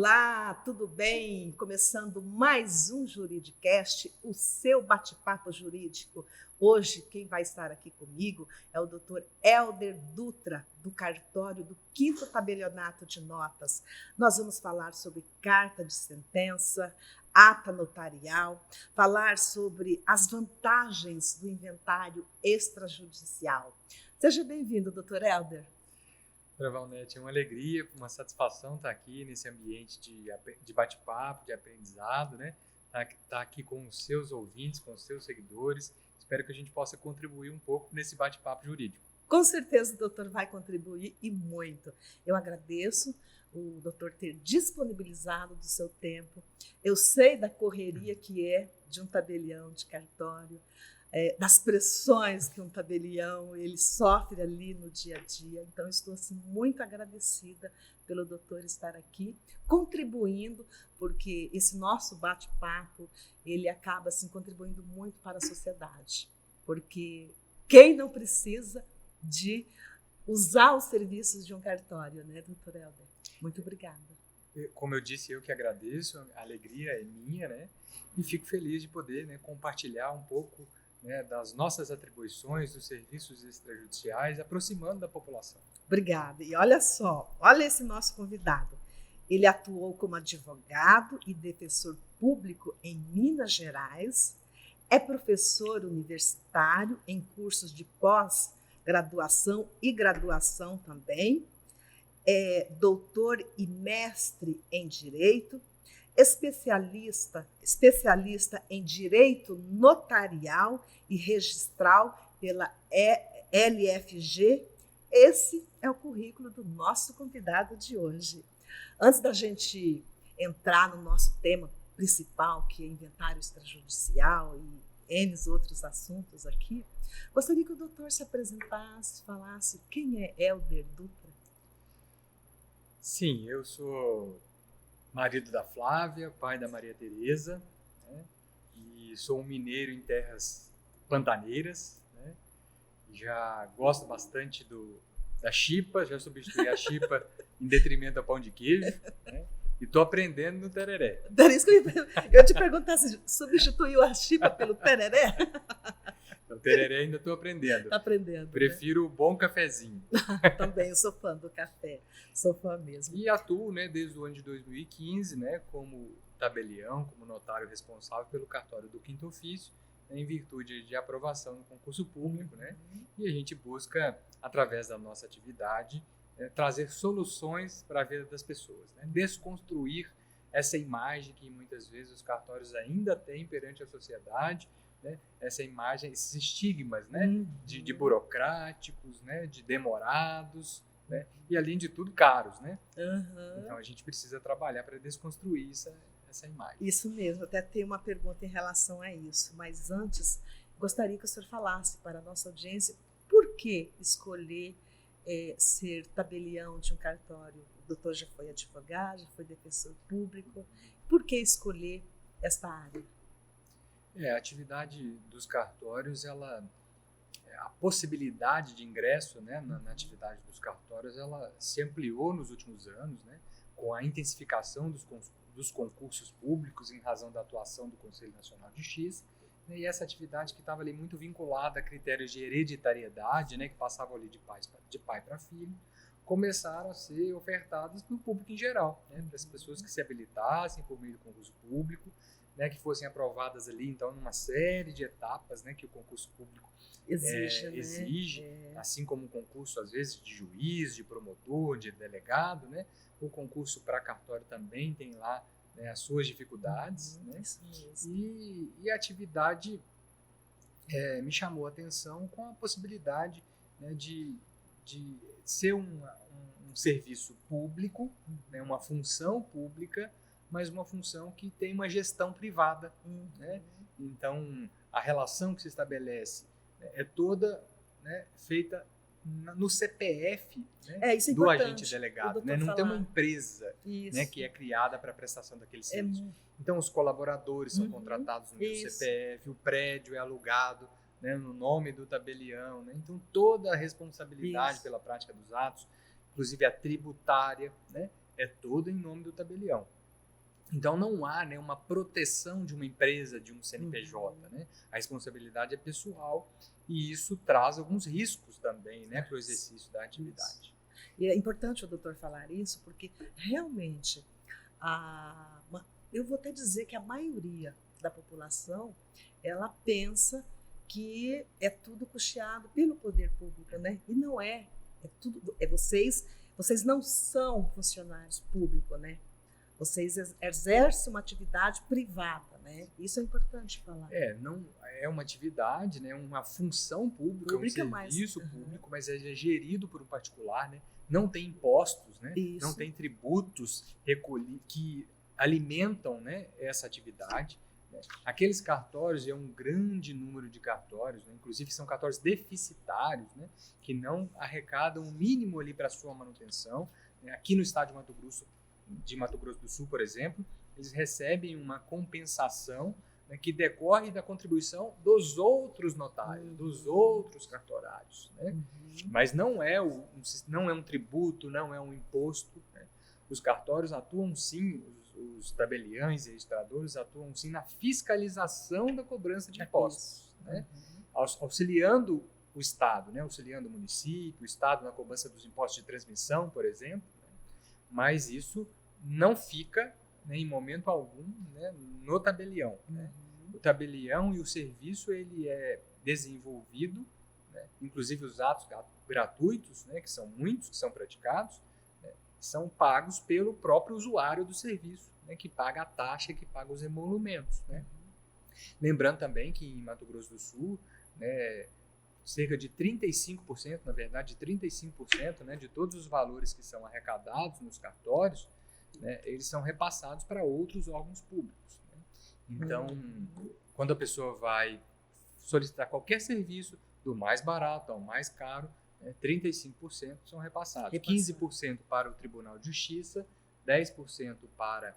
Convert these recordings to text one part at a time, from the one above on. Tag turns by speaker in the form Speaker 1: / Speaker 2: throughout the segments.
Speaker 1: Olá, tudo bem? Começando mais um Juridicast, o seu bate-papo jurídico. Hoje, quem vai estar aqui comigo é o Dr. Hélder Dutra, do cartório do 5º Tabelionato de Notas. Nós vamos falar sobre carta de sentença, ata notarial, falar sobre as vantagens do inventário extrajudicial. Seja bem-vindo, Dr. Hélder.
Speaker 2: Valnete, é uma alegria, uma satisfação estar aqui nesse ambiente de bate-papo, de aprendizado, né? Tá aqui com os seus ouvintes, com os seus seguidores. Espero que a gente possa contribuir um pouco nesse bate-papo jurídico.
Speaker 1: Com certeza o doutor vai contribuir e muito. Eu agradeço o doutor ter disponibilizado do seu tempo. Eu sei da correria que é de um tabelião de cartório, das pressões que um tabelião ele sofre ali no dia a dia. Então, estou assim, muito agradecida pelo doutor estar aqui, contribuindo, porque esse nosso bate-papo ele acaba assim, contribuindo muito para a sociedade. Porque quem não precisa de usar os serviços de um cartório, né, doutor Hélder? Muito obrigada.
Speaker 2: Como eu disse, eu que agradeço, a alegria é minha, né? E fico feliz de poder, né, compartilhar um pouco, né, das nossas atribuições, dos serviços extrajudiciais, aproximando da população.
Speaker 1: Obrigada. E olha só, olha esse nosso convidado. Ele atuou como advogado e defensor público em Minas Gerais, é professor universitário em cursos de pós-graduação e graduação também, é doutor e mestre em Direito, especialista em Direito Notarial e Registral pela LFG. Esse é o currículo do nosso convidado de hoje. Antes da gente entrar no nosso tema principal, que é inventário extrajudicial e N outros assuntos aqui, gostaria que o doutor se apresentasse, falasse quem é Hélder Dutra.
Speaker 2: Sim, eu sou marido da Flávia, pai da Maria Tereza, né? E sou um mineiro em terras pantaneiras, né? Já gosto bastante da chipa, já substituí a chipa em detrimento ao pão de queijo, né? E estou aprendendo no tereré.
Speaker 1: Era isso que eu te perguntar se substituiu a chipa pelo tereré?
Speaker 2: O tereré ainda estou aprendendo.
Speaker 1: Está aprendendo.
Speaker 2: Prefiro o bom cafezinho.
Speaker 1: Também, eu sou fã do café, sou fã mesmo.
Speaker 2: E atuo, né, desde o ano de 2015, né, como tabelião, como notário responsável pelo cartório do 5º Ofício, né, em virtude de aprovação no concurso público, né, e a gente busca, através da nossa atividade, trazer soluções para a vida das pessoas, né, desconstruir essa imagem que muitas vezes os cartórios ainda têm perante a sociedade, né, essa imagem, esses estigmas, né, de burocráticos, né, de demorados, né, e além de tudo caros, né? Então a gente precisa trabalhar para desconstruir essa imagem.
Speaker 1: Isso mesmo, até tenho uma pergunta em relação a isso, mas antes gostaria que o senhor falasse para a nossa audiência por que escolher ser tabelião de um cartório. O doutor já foi advogado, já foi defensor público, por que escolher esta área?
Speaker 2: A atividade dos cartórios, a possibilidade de ingresso, né, na atividade dos cartórios, ela se ampliou nos últimos anos, né, com a intensificação dos concursos públicos em razão da atuação do Conselho Nacional de Justiça, né, e essa atividade que estava ali muito vinculada a critérios de hereditariedade, né, que passavam ali de pai para filho, começaram a ser ofertados no público em geral, né, para as pessoas que se habilitassem por meio do concurso público, né, que fossem aprovadas ali, então, numa série de etapas, né, que o concurso público exige, assim como um concurso, às vezes, de juiz, de promotor, de delegado, né, o concurso para cartório também tem lá, né, as suas dificuldades, né, e a atividade me chamou a atenção com a possibilidade, né, de ser um serviço público, né, uma função pública, mas uma função que tem uma gestão privada, né? Então, a relação que se estabelece, né, é toda, né, feita no CPF, né, do agente delegado, né? Não tem uma empresa, né, que é criada para a prestação daquele serviço. Então, os colaboradores são contratados no seu CPF, o prédio é alugado, né, no nome do tabelião, né? Então, toda a responsabilidade pela prática dos atos, inclusive a tributária, né, é toda em nome do tabelião. Então não há, né, uma proteção de uma empresa, de um CNPJ, né? A responsabilidade é pessoal e isso traz alguns riscos também, né, para o exercício da atividade.
Speaker 1: E é importante o doutor falar isso, porque realmente, eu vou até dizer que a maioria da população, ela pensa que é tudo custeado pelo poder público, né? E não é. Vocês não são funcionários públicos, né? Vocês exercem uma atividade privada, né? Isso é importante falar.
Speaker 2: Não é uma atividade, né? Uma função pública, um serviço público, mas é gerido por um particular, né? Não tem impostos, né? Não tem tributos que alimentam, né, essa atividade. Né? Aqueles cartórios, é um grande número de cartórios, né? Inclusive são cartórios deficitários, né? Que não arrecadam o mínimo ali para a sua manutenção. Né? Aqui no estado de Mato Grosso do Sul, por exemplo, eles recebem uma compensação, né, que decorre da contribuição dos outros notários, dos outros cartorários. Né? Mas não é um tributo, não é um imposto. Né? Os cartórios atuam sim, os tabeliães e registradores atuam sim na fiscalização da cobrança de impostos, né? Auxiliando o Estado, né? Auxiliando o município, o Estado na cobrança dos impostos de transmissão, por exemplo. Né? Mas isso não fica, né, em momento algum, né, no tabelião. Né? O tabelião e o serviço ele é desenvolvido, né, inclusive os atos gratuitos, né, que são muitos, que são praticados, né, são pagos pelo próprio usuário do serviço, né, que paga a taxa, que paga os emolumentos. Né? Lembrando também que em Mato Grosso do Sul, né, cerca de 35%, na verdade 35%, né, de todos os valores que são arrecadados nos cartórios, né, eles são repassados para outros órgãos públicos. Né? Então, quando a pessoa vai solicitar qualquer serviço, do mais barato ao mais caro, 35% são repassados. 15% para o Tribunal de Justiça, 10% para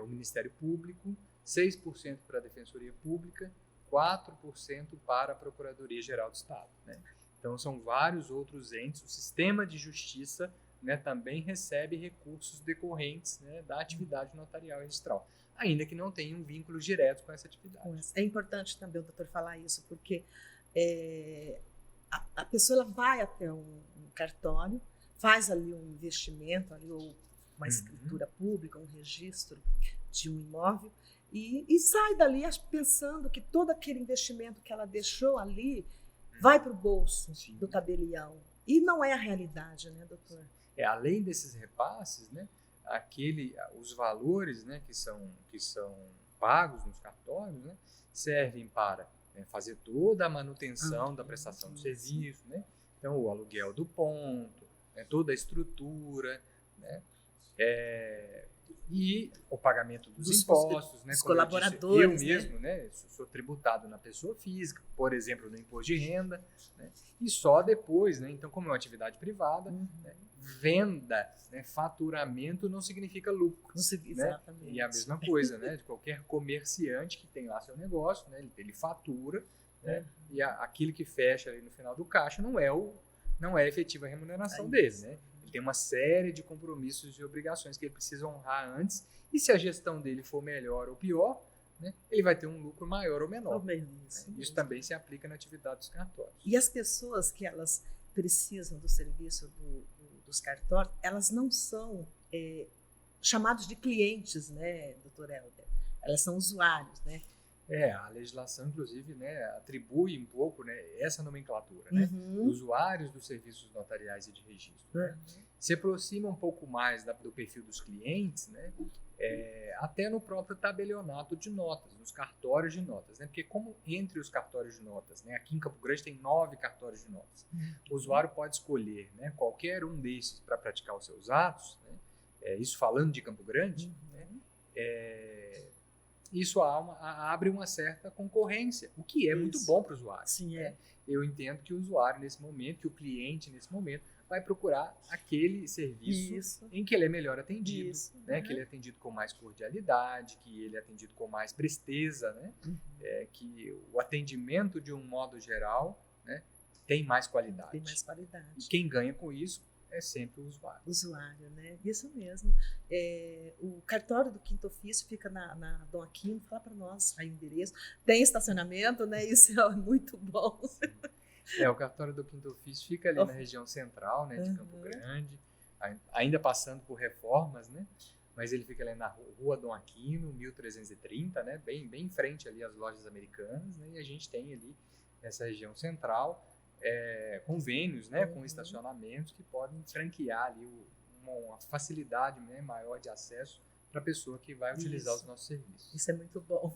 Speaker 2: o Ministério Público, 6% para a Defensoria Pública, 4% para a Procuradoria-Geral do Estado. Né? Então, são vários outros entes. O sistema de justiça, né, também recebe recursos decorrentes, né, da atividade notarial e registral, ainda que não tenha um vínculo direto com essa atividade.
Speaker 1: É importante também o doutor falar isso, porque a pessoa ela vai até um cartório, faz ali um investimento, ali, ou uma escritura pública, um registro de um imóvel, e sai dali pensando que todo aquele investimento que ela deixou ali vai para o bolso do tabelião. E não é a realidade, né, doutor?
Speaker 2: Além desses repasses, né, os valores, né, que são pagos nos cartórios, né, servem para, né, fazer toda a manutenção da prestação do serviço, né? Então o aluguel do ponto, né, toda a estrutura, né, e o pagamento dos impostos, né,
Speaker 1: dos colaboradores.
Speaker 2: Eu mesmo, né, sou tributado na pessoa física, por exemplo, no imposto de renda, né, e só depois, né, então como é uma atividade privada, né, venda, né, faturamento não significa lucro.
Speaker 1: Exatamente.
Speaker 2: Né? E a mesma coisa, né, de qualquer comerciante que tem lá seu negócio, né, ele fatura, né, e aquilo que fecha ali no final do caixa não é a efetiva remuneração dele, né? Ele tem uma série de compromissos e obrigações que ele precisa honrar antes, e se a gestão dele for melhor ou pior, né, ele vai ter um lucro maior ou menor. Isso também se aplica na atividade dos cartórios.
Speaker 1: E as pessoas que elas precisam do serviço dos cartórios, elas não são chamados de clientes, né, doutor Helder? Elas são usuários, né?
Speaker 2: A legislação, inclusive, né, atribui um pouco, né, essa nomenclatura, né, usuários dos serviços notariais e de registro. Né? Se aproxima um pouco mais do perfil dos clientes, né, até no próprio tabelionato de notas, nos cartórios de notas. Né? Porque como entre os cartórios de notas, né, aqui em Campo Grande tem 9 cartórios de notas, o usuário pode escolher, né, qualquer um desses para praticar os seus atos, né, isso falando de Campo Grande, né, isso abre uma certa concorrência, o que é muito bom para o usuário.
Speaker 1: Sim,
Speaker 2: né? Eu entendo que o usuário nesse momento, que o cliente nesse momento, vai procurar aquele serviço em que ele é melhor atendido, né? Que ele é atendido com mais cordialidade, que ele é atendido com mais presteza, né? Que o atendimento, de um modo geral, né, tem mais qualidade.
Speaker 1: Tem mais qualidade.
Speaker 2: E quem ganha com isso é sempre o usuário.
Speaker 1: Usuário, né? Isso mesmo. O cartório do Quinto Ofício fica na Dom Aquino. Fala para nós aí o endereço. Tem estacionamento, né? Isso é muito bom.
Speaker 2: O cartório do Quinto Ofício fica ali na região central, né, de Campo Grande, ainda passando por reformas, né? Mas ele fica ali na Rua Dom Aquino, 1330, né? Bem em frente ali às lojas americanas, né? E a gente tem ali nessa região central convênios, né? Com estacionamentos que podem franquear ali uma facilidade, né, maior de acesso para a pessoa que vai utilizar os nossos serviços.
Speaker 1: Isso é muito bom.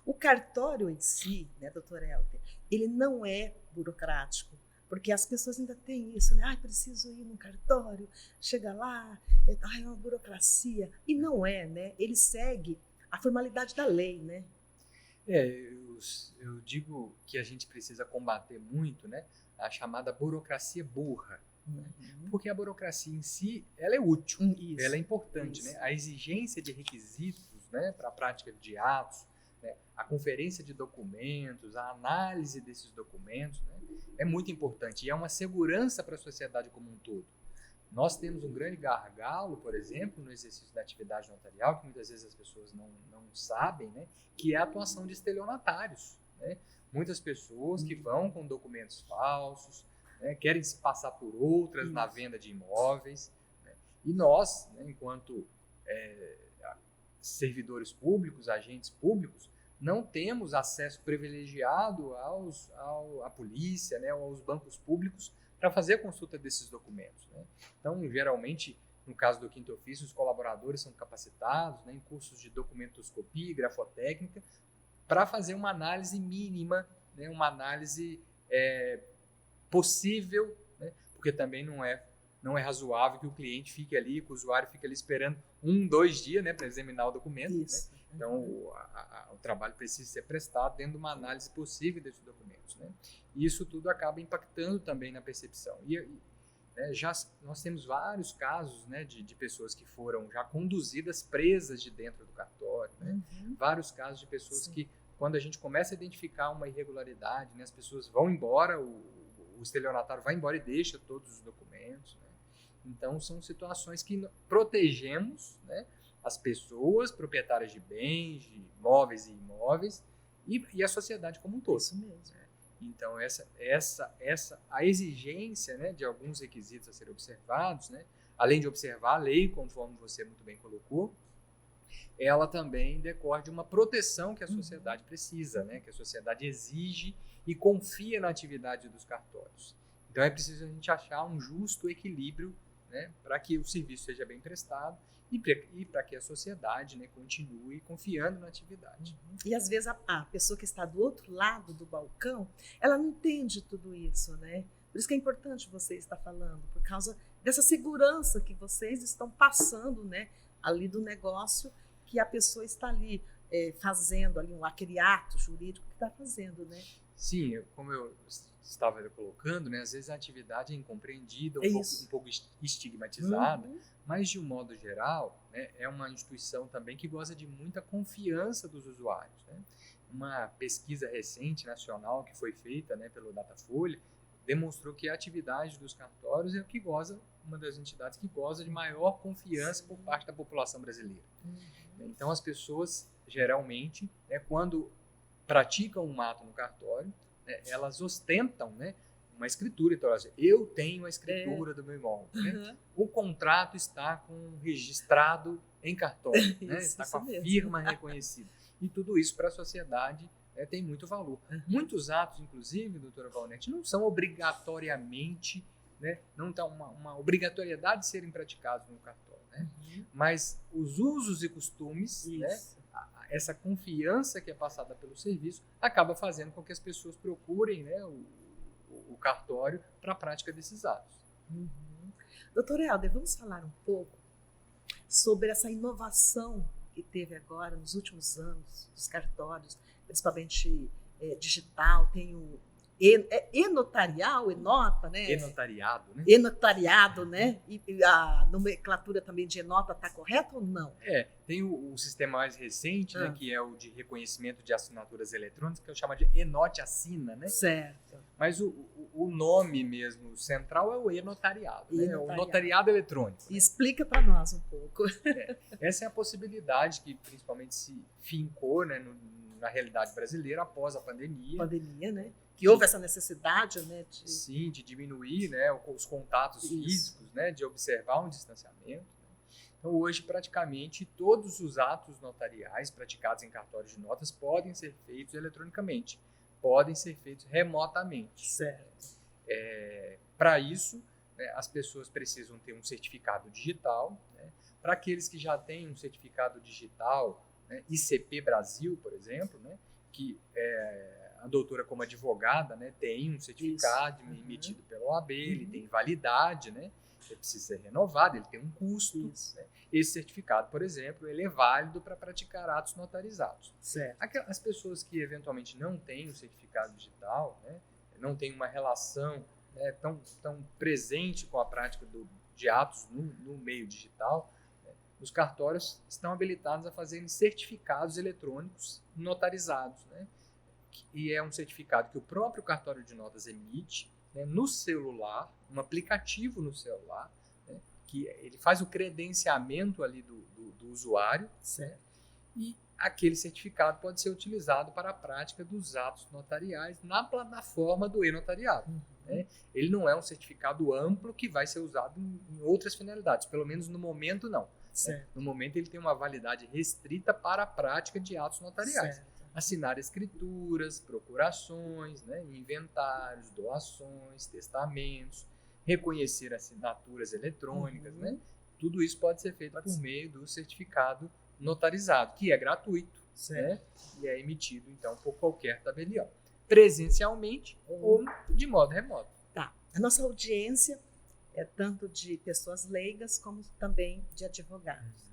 Speaker 1: O cartório em si, né, doutor Helder, ele não é burocrático. Porque as pessoas ainda têm isso, né? Preciso ir num cartório, chega lá, é uma burocracia. E não é, né? Ele segue a formalidade da lei, né?
Speaker 2: Eu digo que a gente precisa combater muito, né, a chamada burocracia burra. Porque a burocracia em si, ela é útil, ela é importante. Né? A exigência de requisitos, né, para a prática de atos, né, a conferência de documentos, a análise desses documentos, né, é muito importante e é uma segurança para a sociedade como um todo. Nós temos um grande gargalo, por exemplo, no exercício da atividade notarial, que muitas vezes as pessoas não sabem, né, que é a atuação de estelionatários. Né? Muitas pessoas que vão com documentos falsos, né, querem se passar por outras na venda de imóveis. Né? E nós, né, enquanto servidores públicos, agentes públicos, não temos acesso privilegiado à polícia, né, ou aos bancos públicos para fazer a consulta desses documentos. Né? Então, geralmente, no caso do Quinto Ofício, os colaboradores são capacitados, né, em cursos de documentoscopia e grafotécnica para fazer uma análise mínima, né, uma análise possível, né, porque também não é razoável que o cliente fique ali, que o usuário fique ali esperando 1-2 dias, né, para examinar o documento. Né? Então, o trabalho precisa ser prestado dentro de uma análise possível desses documentos. Né? E isso tudo acaba impactando também na percepção. Nós temos vários casos, né, de pessoas que foram já conduzidas presas de dentro do cartório. Né? Vários casos de pessoas que, quando a gente começa a identificar uma irregularidade, né, as pessoas vão embora, o estelionatário vai embora e deixa todos os documentos. Né? Então, são situações que protegemos, né, as pessoas proprietárias de bens, de móveis e imóveis e a sociedade como um todo.
Speaker 1: Isso mesmo.
Speaker 2: Né? Então, a exigência, né, de alguns requisitos a serem observados, né, além de observar a lei, conforme você muito bem colocou, ela também decorre de uma proteção que a sociedade precisa, né, que a sociedade exige e confia na atividade dos cartórios. Então, é preciso a gente achar um justo equilíbrio, né, para que o serviço seja bem prestado e para que a sociedade, né, continue confiando na atividade.
Speaker 1: E às vezes a pessoa que está do outro lado do balcão, ela não entende tudo isso, né? Por isso que é importante você estar falando, por causa dessa segurança que vocês estão passando, né, ali do negócio que a pessoa está ali fazendo ali aquele ato jurídico que está fazendo, né?
Speaker 2: Sim, como eu estava colocando, né, às vezes a atividade é incompreendida, um pouco estigmatizada, mas de um modo geral, né, é uma instituição também que goza de muita confiança dos usuários. Né? Uma pesquisa recente nacional que foi feita, né, pelo Datafolha demonstrou que a atividade dos cartórios é uma das entidades que goza de maior confiança por parte da população brasileira. Então as pessoas geralmente, né, quando praticam um ato no cartório, né, elas ostentam, né, uma escritura. Então, eu tenho a escritura do meu imóvel. Né? O contrato está registrado em cartório, né? Está com a firma reconhecida. E tudo isso para a sociedade tem muito valor. Muitos atos, inclusive, doutora Valnete, não são obrigatoriamente, né, não tem uma obrigatoriedade de serem praticados no cartório. Né? Mas os usos e costumes, né, essa confiança que é passada pelo serviço acaba fazendo com que as pessoas procurem, né, o cartório para a prática desses atos.
Speaker 1: Doutor Helder, vamos falar um pouco sobre essa inovação que teve agora nos últimos anos dos cartórios, principalmente digital, tem o e-notarial, e-nota, né?
Speaker 2: E-notariado, né?
Speaker 1: E-notariado, né? E a nomenclatura também de e-nota está correta ou não?
Speaker 2: Tem o sistema mais recente, né, que é o de reconhecimento de assinaturas eletrônicas, que eu chamo de e-note assina, né?
Speaker 1: Certo.
Speaker 2: Mas o o nome mesmo central é o e-notariado, né? O notariado eletrônico.
Speaker 1: Né? Explica para nós um pouco.
Speaker 2: Essa é a possibilidade que principalmente se fincou, né, na realidade brasileira após a pandemia.
Speaker 1: Né? Que houve essa necessidade, né,
Speaker 2: de diminuir, né, os contatos físicos, né, de observar um distanciamento. Então, hoje, praticamente, todos os atos notariais praticados em cartórios de notas podem ser feitos eletronicamente, podem ser feitos remotamente.
Speaker 1: Certo.
Speaker 2: Para isso, né, as pessoas precisam ter um certificado digital. Né? Para aqueles que já têm um certificado digital, né, ICP Brasil, por exemplo, né, que a doutora, como advogada, né, tem um certificado emitido pela OAB, ele tem validade, né? Ele precisa ser renovado, ele tem um custo. Né? Esse certificado, por exemplo, ele é válido para praticar atos notarizados.
Speaker 1: Certo.
Speaker 2: As pessoas que eventualmente não têm o certificado digital, né, não têm uma relação, né, tão presente com a prática de atos no meio digital, né, os cartórios estão habilitados a fazerem certificados eletrônicos notarizados. Né? E é um certificado que o próprio cartório de notas emite, né, no celular, um aplicativo no celular, né, que ele faz o credenciamento ali do usuário, né, e aquele certificado pode ser utilizado para a prática dos atos notariais na plataforma do e-notariado. Né? Ele não é um certificado amplo que vai ser usado em outras finalidades, pelo menos no momento não. Né? No momento ele tem uma validade restrita para a prática de atos notariais.
Speaker 1: Certo.
Speaker 2: Assinar escrituras, procurações, né, inventários, doações, testamentos, reconhecer assinaturas eletrônicas, né? Tudo isso pode ser feito por meio do certificado notarizado, que é gratuito, né? E é emitido, então, por qualquer tabelião, presencialmente ou de modo remoto.
Speaker 1: Tá. A nossa audiência é tanto de pessoas leigas como também de advogados.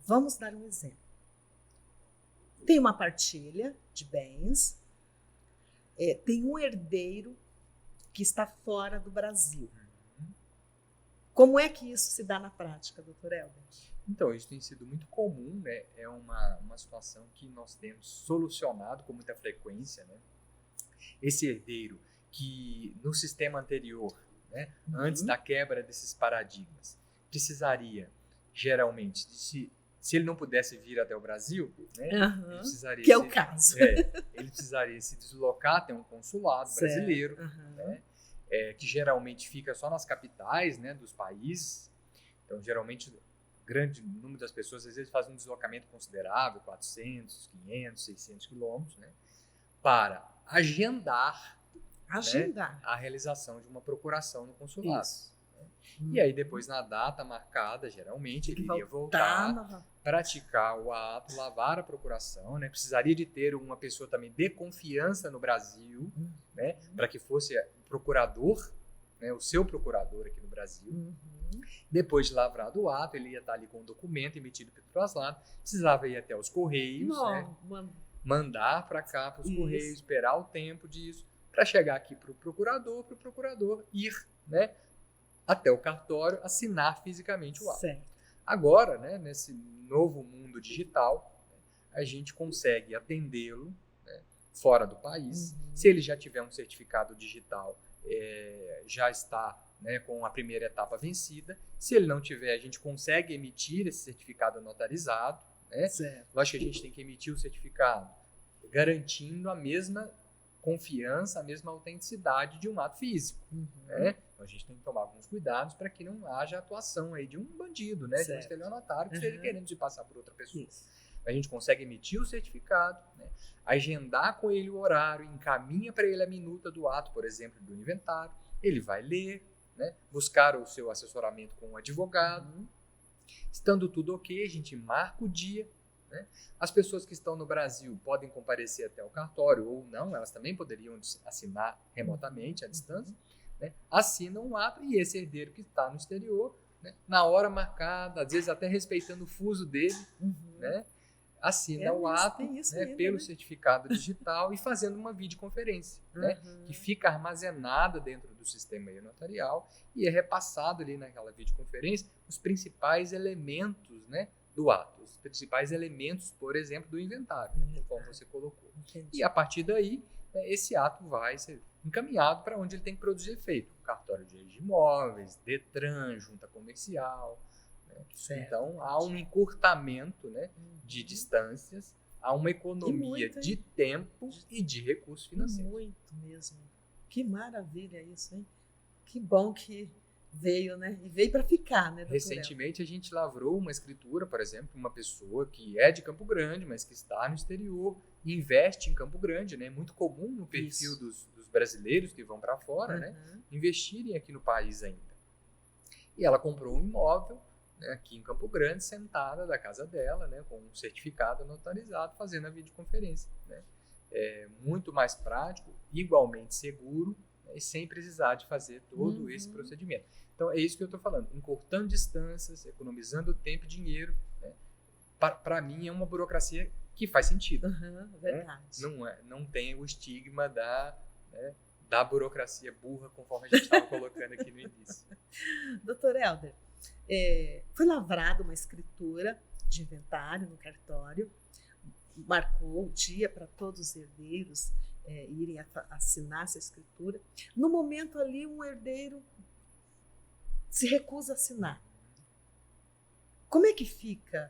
Speaker 1: Vamos dar um exemplo. Tem uma partilha de bens, tem um herdeiro que está fora do Brasil. Como é que isso se dá na prática, doutor Helder?
Speaker 2: Então, isso tem sido muito comum, né? É uma situação que nós temos solucionado com muita frequência, né? Esse herdeiro que no sistema anterior, né, antes da quebra desses paradigmas, precisaria geralmente se ele não pudesse vir até o Brasil, né, ele precisaria
Speaker 1: que é o caso.
Speaker 2: Ele precisaria se deslocar até um consulado brasileiro, né, que geralmente fica só nas capitais, né, dos países. Então, geralmente, grande número das pessoas às vezes faz um deslocamento considerável, 400, 500, 600 quilômetros, né, para agendar né, a realização de uma procuração no consulado. E aí, depois, na data marcada, geralmente, ele iria voltar, praticar o ato, lavar a procuração, né? Precisaria de ter uma pessoa também de confiança no Brasil, né? Para que fosse o procurador, né? O seu procurador aqui no Brasil. Depois de lavrado o ato, ele ia estar ali com um documento emitido pelo traslado, precisava ir até os Correios, né? Mandar para cá, para os Correios, esperar o tempo disso, para chegar aqui para o procurador ir, né? Até o cartório, assinar fisicamente o ato. Agora, né, nesse novo mundo digital, a gente consegue atendê-lo, né, fora do país. Se ele já tiver um certificado digital, já está, né, com a primeira etapa vencida. Se ele não tiver, a gente consegue emitir esse certificado notarizado. Né? Lógico que a gente tem que emitir o certificado garantindo a mesma confiança, a mesma autenticidade de um ato físico. Né? Então, a gente tem que tomar alguns cuidados para que não haja atuação aí de um bandido, né? De um estelionatário que esteja querendo se passar por outra pessoa. A gente consegue emitir o certificado, né? Agendar com ele o horário, encaminha para ele a minuta do ato, por exemplo, do inventário. Ele vai ler, né? Buscar o seu assessoramento com um advogado. Estando tudo ok, a gente marca o dia. Né? As pessoas que estão no Brasil podem comparecer até o cartório ou não, elas também poderiam assinar remotamente, à distância, né? Assinam um ato e esse herdeiro que está no exterior, né, na hora marcada, às vezes até respeitando o fuso dele, né, assina o ato, né, pelo certificado digital e fazendo uma videoconferência, né, que fica armazenada dentro do sistema notarial e é repassado ali naquela videoconferência os principais elementos, né, do ato, os principais elementos, por exemplo, do inventário, como você colocou. E a partir daí, esse ato vai ser encaminhado para onde ele tem que produzir efeito. Cartório de registro de imóveis, Detran, junta comercial. Né? Então, há um encurtamento, né, de distâncias, há uma economia de tempo e de recursos financeiros.
Speaker 1: Muito mesmo. Que maravilha isso, hein? Que bom que veio, né? E veio para ficar, né, doutor
Speaker 2: Recentemente, a gente lavrou uma escritura, por exemplo, uma pessoa que é de Campo Grande, mas que está no exterior, e investe em Campo Grande, né? É muito comum no perfil dos brasileiros que vão para fora, né? Investirem aqui no país ainda. E ela comprou um imóvel, né, aqui em Campo Grande, sentada da casa dela, né, com um certificado notarizado, fazendo a videoconferência. Né? É muito mais prático, igualmente seguro, né, e sem precisar de fazer todo esse procedimento. Então, é isso que eu estou falando, encurtando distâncias, economizando tempo e dinheiro. Né? Para mim, é uma burocracia que faz sentido.
Speaker 1: Verdade.
Speaker 2: Né? Não tem o estigma da burocracia burra, conforme a gente estava colocando aqui no início.
Speaker 1: Doutor Helder, foi lavrada uma escritura de inventário no cartório, marcou o dia para todos os herdeiros irem assinar essa escritura. No momento ali, um herdeiro se recusa a assinar. Como é que fica?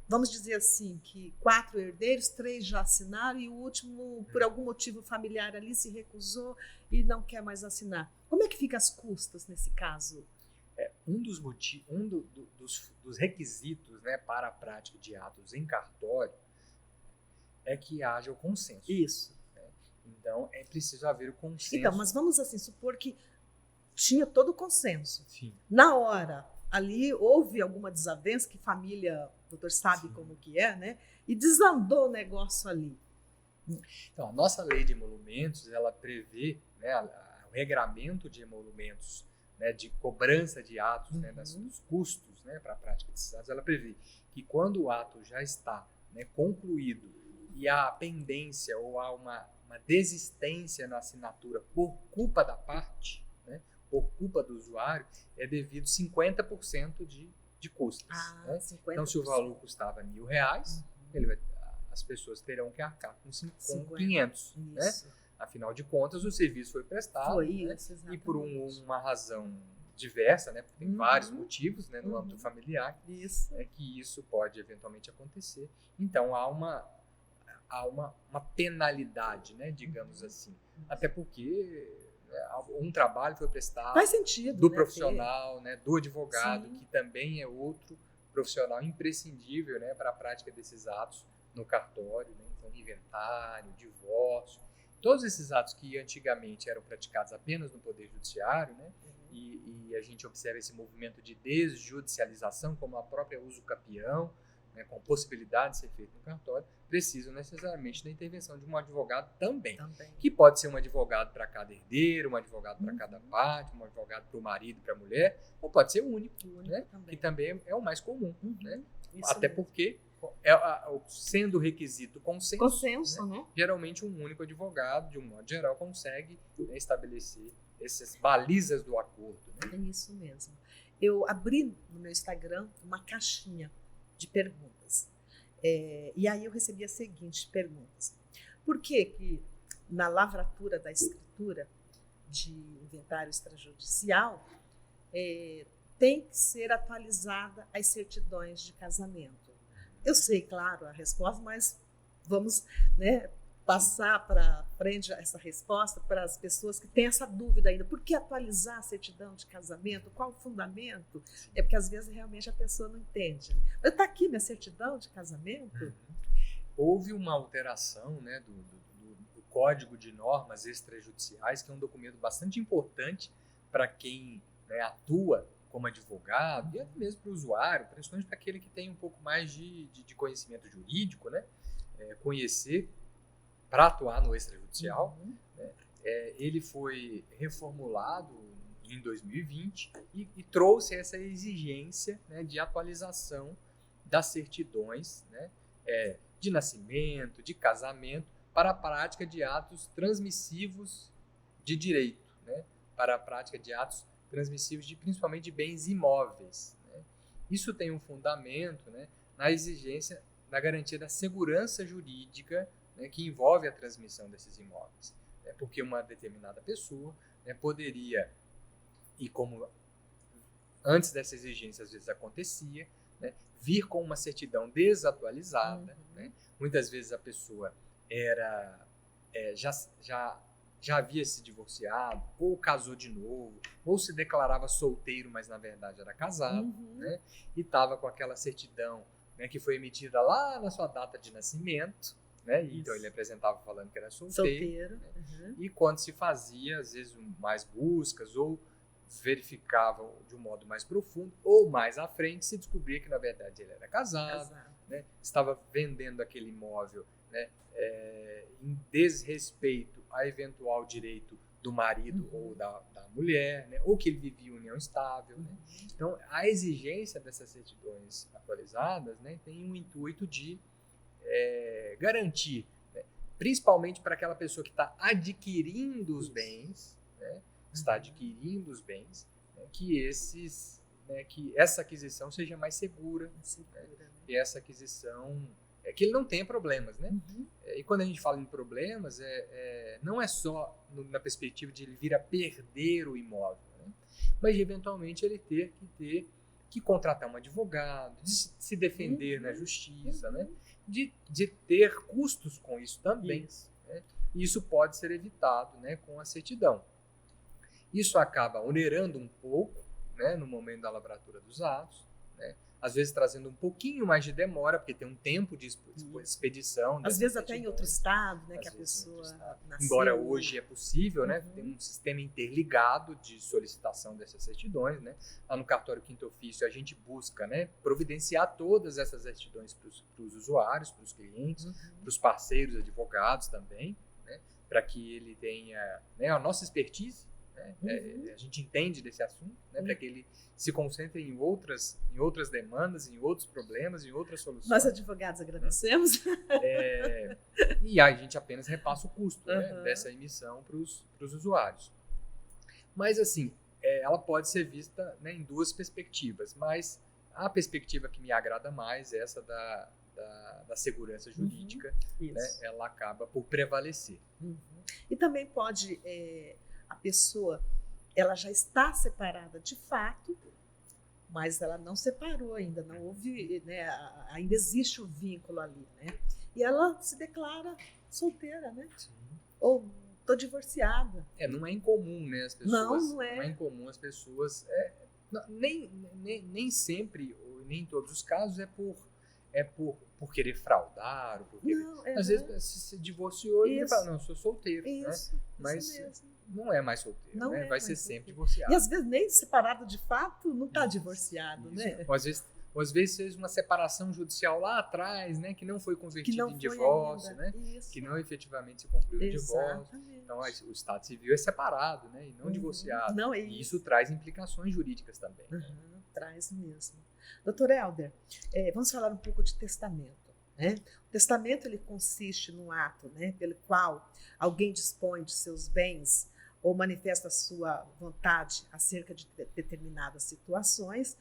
Speaker 1: Vamos dizer assim, que 4 herdeiros, 3 já assinaram e o último, por algum motivo familiar ali, se recusou e não quer mais assinar. Como é que fica as custas nesse caso?
Speaker 2: Um dos requisitos, né, para a prática de atos em cartório é que haja o consenso.
Speaker 1: Isso.
Speaker 2: Né? Então, é preciso haver o consenso.
Speaker 1: Então, mas vamos assim supor que tinha todo o consenso.
Speaker 2: Sim.
Speaker 1: Na hora, ali houve alguma desavença, que família, o doutor sabe como que é, né? E desandou o negócio ali.
Speaker 2: Então, a nossa lei de emolumentos, ela prevê, né, o regramento de emolumentos, né, de cobrança de atos, né, dos custos, né, para a prática desses atos, ela prevê que quando o ato já está, né, concluído e há pendência ou há uma desistência na assinatura por culpa da parte, né, por culpa do usuário, é devido 50% de custos. Né? 50%. Então, se o valor custava R$1.000, as pessoas terão que arcar com 500. Né? Afinal de contas, o serviço foi prestado, né? E por uma razão diversa, né? Porque tem vários motivos, né, no âmbito familiar, que isso pode eventualmente acontecer. Então, há uma penalidade, né, digamos assim. Até porque um trabalho foi prestado.
Speaker 1: Faz sentido,
Speaker 2: do profissional, né, do advogado, que também é outro profissional imprescindível, né, para a prática desses atos no cartório, né? Então, inventário, divórcio, todos esses atos que antigamente eram praticados apenas no Poder Judiciário, né? E a gente observa esse movimento de desjudicialização, como a própria uso capião, né, com possibilidade de ser feito no cartório, precisam necessariamente da intervenção de um advogado também. Que pode ser um advogado para cada herdeiro, um advogado para cada parte, um advogado para o marido e para a mulher, ou pode ser único, né, que também é o mais comum. Né? Até porque, sendo requisito consenso, né? Geralmente um único advogado, de um modo geral, consegue, né, estabelecer essas balizas do acordo. Né?
Speaker 1: É isso mesmo. Eu abri no meu Instagram uma caixinha de perguntas. E aí eu recebi as seguintes perguntas. Por que na lavratura da escritura de inventário extrajudicial tem que ser atualizada as certidões de casamento? Eu sei, claro, a resposta, mas vamos, né, passar para frente essa resposta para as pessoas que têm essa dúvida ainda. Por que atualizar a certidão de casamento? Qual o fundamento? É porque às vezes realmente a pessoa não entende. Né? Mas está aqui minha certidão de casamento?
Speaker 2: Houve uma alteração, né, do Código de Normas Extrajudiciais, que é um documento bastante importante para quem, né, atua como advogado e até mesmo para o usuário, principalmente para aquele que tem um pouco mais de conhecimento jurídico, né, conhecer para atuar no extrajudicial. Né? Ele foi reformulado em 2020 e trouxe essa exigência, né, de atualização das certidões, né, de nascimento, de casamento, para a prática de atos transmissivos de direito, né, para a prática de atos transmissivos principalmente de bens imóveis. Né? Isso tem um fundamento, né, na exigência, na garantia da segurança jurídica né, que envolve a transmissão desses imóveis. Né, porque uma determinada pessoa, né, poderia, e como antes dessa exigência às vezes acontecia, né, vir com uma certidão desatualizada. Né? Muitas vezes a pessoa já havia se divorciado, ou casou de novo, ou se declarava solteiro, mas na verdade era casado, né? E estava com aquela certidão, né, que foi emitida lá na sua data de nascimento, né? Então ele apresentava falando que era solteiro. Né? E quando se fazia, às vezes, mais buscas, ou verificava de um modo mais profundo, ou mais à frente, se descobria que na verdade ele era casado. Né? Estava vendendo aquele imóvel, né, em desrespeito a eventual direito do marido ou da mulher, né, ou que ele vivia em união estável. Né? Então, a exigência dessas certidões atualizadas, né, tem um intuito de garantir, né, principalmente para aquela pessoa que está adquirindo os bens, né, que essa aquisição seja mais segura, né? E essa aquisição que ele não tenha problemas, né? E quando a gente fala em problemas, não é só na perspectiva de ele vir a perder o imóvel, né? Mas de eventualmente ele ter que contratar um advogado, de se defender na justiça, né? De ter custos com isso também. Né? E isso pode ser evitado, né, com a certidão. Isso acaba onerando um pouco, né, no momento da lavratura dos atos, né? Às vezes trazendo um pouquinho mais de demora, porque tem um tempo de expedição.
Speaker 1: Às vezes até em outro estado, né, que a pessoa nasceu.
Speaker 2: Embora hoje é possível, né, tem um sistema interligado de solicitação dessas certidões, né? Lá no cartório quinto ofício a gente busca, né, providenciar todas essas certidões para os usuários, para os clientes, para os parceiros advogados também, né, para que ele tenha, né, a nossa expertise. Né? A gente entende desse assunto, né, para que ele se concentre em outras demandas, em outros problemas, em outras soluções.
Speaker 1: Nós advogados agradecemos.
Speaker 2: E a gente apenas repassa o custo, né, dessa emissão para os usuários. Mas assim, ela pode ser vista, né, em duas perspectivas, mas a perspectiva que me agrada mais é essa da segurança jurídica, né, ela acaba por prevalecer.
Speaker 1: E também pode... a pessoa, ela já está separada de fato, mas ela não separou ainda, não houve, né, ainda existe o vínculo ali, né? E ela se declara solteira, né? Sim. Ou estou divorciada.
Speaker 2: Não é incomum, né? As pessoas,
Speaker 1: não é.
Speaker 2: Não é incomum as pessoas, nem sempre, ou nem em todos os casos, é por querer fraudar, ou por querer, às vezes se divorciou e fala, não, sou solteiro.
Speaker 1: Isso,
Speaker 2: né? Mas
Speaker 1: mesmo.
Speaker 2: Não é mais solteiro,
Speaker 1: não
Speaker 2: né? Vai ser
Speaker 1: solteiro.
Speaker 2: sempre divorciado.
Speaker 1: E às vezes nem separado de fato não está divorciado, né?
Speaker 2: Ou às vezes fez uma separação judicial lá atrás, né? Que não foi convertida em divórcio, né? Que não efetivamente se concluiu o divórcio. Então o Estado Civil é separado, né? E não divorciado. E isso traz implicações jurídicas também.
Speaker 1: Traz mesmo. Doutor Helder, vamos falar um pouco de testamento. Né? O testamento ele consiste num ato, né, pelo qual alguém dispõe de seus bens ou manifesta a sua vontade acerca de determinadas situações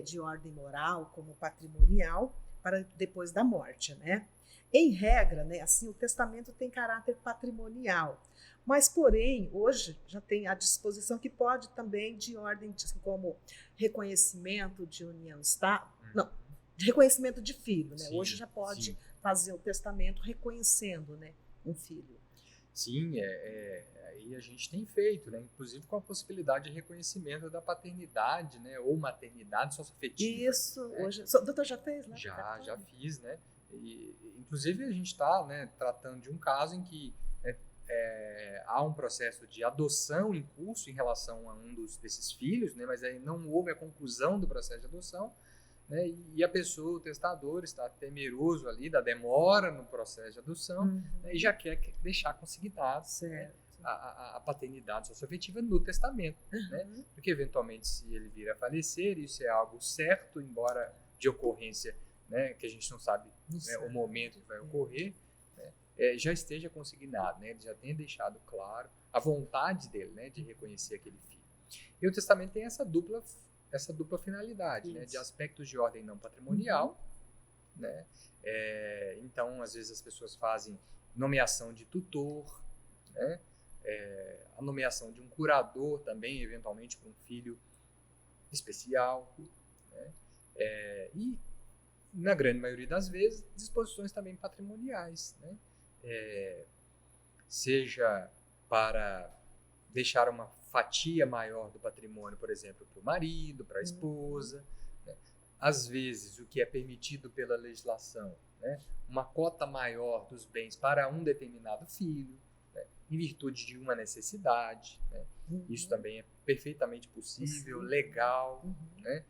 Speaker 1: de ordem moral, como patrimonial, para depois da morte. Né? Em regra, né, assim, o testamento tem caráter patrimonial, mas, porém, hoje já tem à disposição que pode também de ordem como reconhecimento de união estável, de reconhecimento de filho. Né? Hoje já pode fazer o testamento reconhecendo, né, um filho.
Speaker 2: Sim, aí a gente tem feito, né? Inclusive com a possibilidade de reconhecimento da paternidade, né? Ou maternidade socioafetiva.
Speaker 1: Isso, né? Hoje. O doutor já fez, né?
Speaker 2: Já fiz, né? E, inclusive a gente está, né, tratando de um caso em que há um processo de adoção em curso em relação a um desses filhos, né? Mas aí não houve a conclusão do processo de adoção. Né, e a pessoa, o testador, está temeroso ali da demora no processo de adoção, né, e já quer deixar consignado, né, a paternidade socioafetiva no testamento. Né, porque, eventualmente, se ele vir a falecer, isso é algo certo, embora de ocorrência, né, que a gente não sabe, né, o momento que vai ocorrer, né, já esteja consignado, né, ele já tenha deixado claro a vontade dele, né, de reconhecer aquele filho. E o testamento tem essa dupla finalidade, né, de aspectos de ordem não patrimonial. Né? Então, às vezes as pessoas fazem nomeação de tutor, né? A nomeação de um curador também, eventualmente, para um filho especial, né? E, na grande maioria das vezes, disposições também patrimoniais, né? Seja para deixar uma fatia maior do patrimônio, por exemplo, para o marido, para a esposa, né? Às vezes, o que é permitido pela legislação, né? Uma cota maior dos bens para um determinado filho, né? Em virtude de uma necessidade, né? Isso também é perfeitamente possível, legal, né?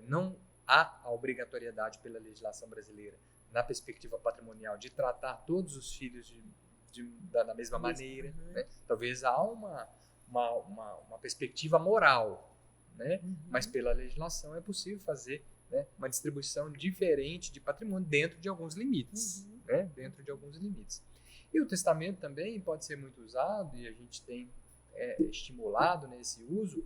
Speaker 2: Não há a obrigatoriedade pela legislação brasileira, na perspectiva patrimonial, de tratar todos os filhos da mesma maneira, né? Talvez há uma perspectiva moral, né? Mas pela legislação é possível fazer, né, uma distribuição diferente de patrimônio dentro de alguns limites, né? Dentro de alguns limites. E o testamento também pode ser muito usado, e a gente tem estimulado nesse uso,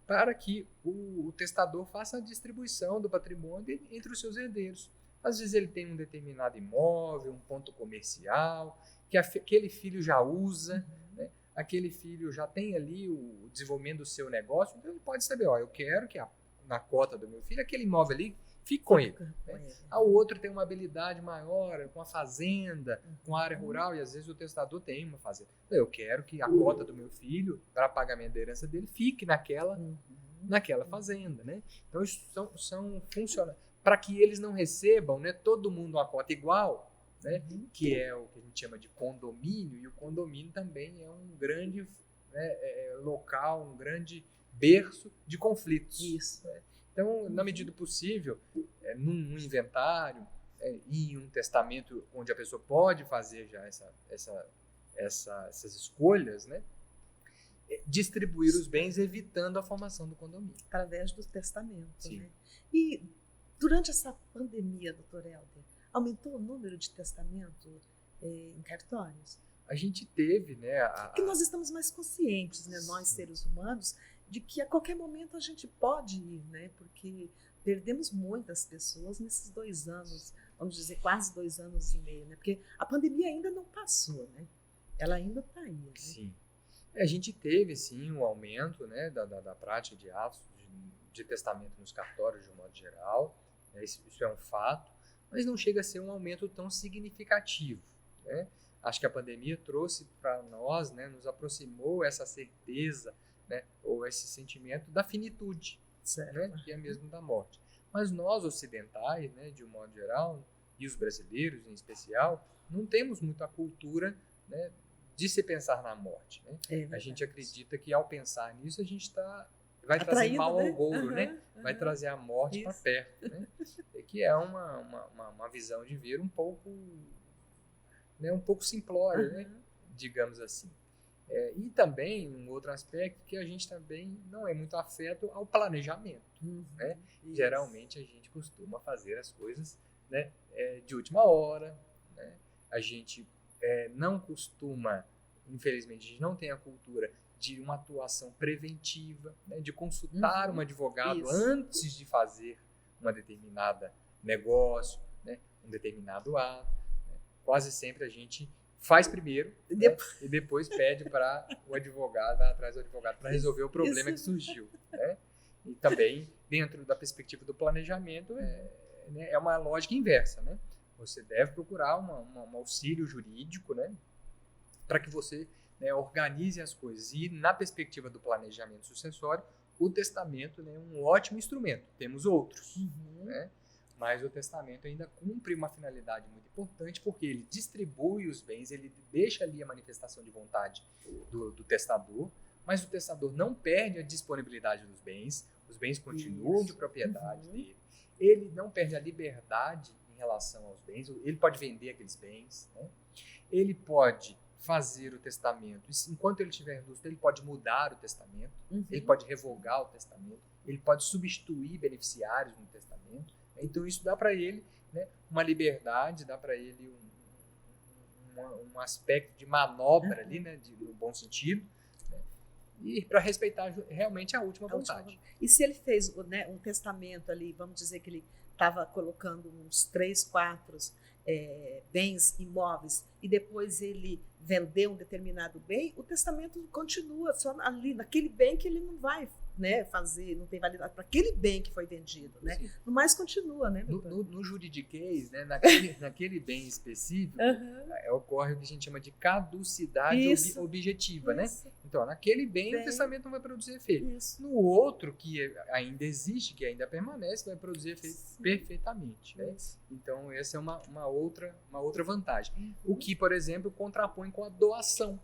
Speaker 2: para que o testador faça a distribuição do patrimônio entre os seus herdeiros. Às vezes ele tem um determinado imóvel, um ponto comercial, que aquele filho já usa, né? Aquele filho já tem ali o desenvolvimento do seu negócio, então ele pode saber, eu quero que na cota do meu filho, aquele imóvel ali fique com ele. Né? O outro tem uma habilidade maior com a fazenda, com a área rural, e às vezes o testador tem uma fazenda. Eu quero que a cota do meu filho, para pagamento da herança dele, fique naquela fazenda. Né? Então, isso funciona. Para que eles não recebam, né, todo mundo uma cota igual, né, que é o que a gente chama de condomínio, e o condomínio também é um grande, né, local, um grande berço de conflitos. Isso. Né? Então, na medida do possível, num inventário e em um testamento onde a pessoa pode fazer já essas escolhas, né, distribuir os bens evitando a formação do condomínio.
Speaker 1: Através do testamento. Né? E durante essa pandemia, doutor Helder, aumentou o número de testamento em cartórios?
Speaker 2: A gente teve, né?
Speaker 1: Porque nós estamos mais conscientes, né, nós seres humanos, de que a qualquer momento a gente pode ir, né? Porque perdemos muitas pessoas nesses 2 anos, vamos dizer, quase 2 anos e meio, né? Porque a pandemia ainda não passou, né? Ela ainda está aí. Né?
Speaker 2: Sim. A gente teve, sim, um aumento, né, da prática de atos de testamento nos cartórios, de um modo geral. Isso é um fato, mas não chega a ser um aumento tão significativo. Né? Acho que a pandemia trouxe para nós, né, nos aproximou essa certeza, né, ou esse sentimento da finitude, né, que é mesmo da morte. Mas nós ocidentais, né, de um modo geral, e os brasileiros em especial, não temos muito a cultura, né, de se pensar na morte. Né? A gente acredita que ao pensar nisso a gente vai trazer mal ao gouro, né? Vai trazer a morte para perto, né? Que é uma visão de ver um pouco simplória, né? Digamos assim. E também um outro aspecto que a gente também não é muito afeto ao planejamento. Né? Geralmente a gente costuma fazer as coisas, né, de última hora. Né? A gente não costuma, infelizmente, a gente não tem a cultura de uma atuação preventiva, né, de consultar um advogado antes de fazer uma determinada negócio, né, um determinado ato. Né. Quase sempre a gente faz primeiro, né, e depois pede para o advogado, vai atrás do advogado para resolver o problema que surgiu. Né. E também, dentro da perspectiva do planejamento, é uma lógica inversa. Né. Você deve procurar um auxílio jurídico, né, para que você, né, organize as coisas. E na perspectiva do planejamento sucessório, o testamento é um ótimo instrumento. Temos outros, né? Mas o testamento ainda cumpre uma finalidade muito importante, porque ele distribui os bens, ele deixa ali a manifestação de vontade do testador, mas o testador não perde a disponibilidade dos bens, os bens continuam de propriedade dele, ele não perde a liberdade em relação aos bens, ele pode vender aqueles bens, né? Ele pode fazer o testamento, e enquanto ele estiver em dúvida, ele pode mudar o testamento, ele pode revogar o testamento, ele pode substituir beneficiários no testamento. Então isso dá para ele, né, uma liberdade, dá para ele um aspecto de manobra ali, né, no bom sentido, né, e para respeitar realmente a última vontade.
Speaker 1: E se ele fez, né, um testamento ali, vamos dizer que ele estava colocando uns 3, 4 bens imóveis e depois ele vendeu um determinado bem, o testamento continua só ali, naquele bem que ele não vai, né, fazer, não tem validade para aquele bem que foi vendido, né?
Speaker 2: Sim.
Speaker 1: No mais continua, né?
Speaker 2: No juridiquês, né, naquele bem específico, ocorre o que a gente chama de caducidade objetiva, né? Então, naquele bem o testamento não vai produzir efeito.
Speaker 1: Isso.
Speaker 2: No outro, que ainda existe, que ainda permanece, vai produzir efeito perfeitamente, né? Então, essa é uma outra vantagem. O que, por exemplo, contrapõe com a doação.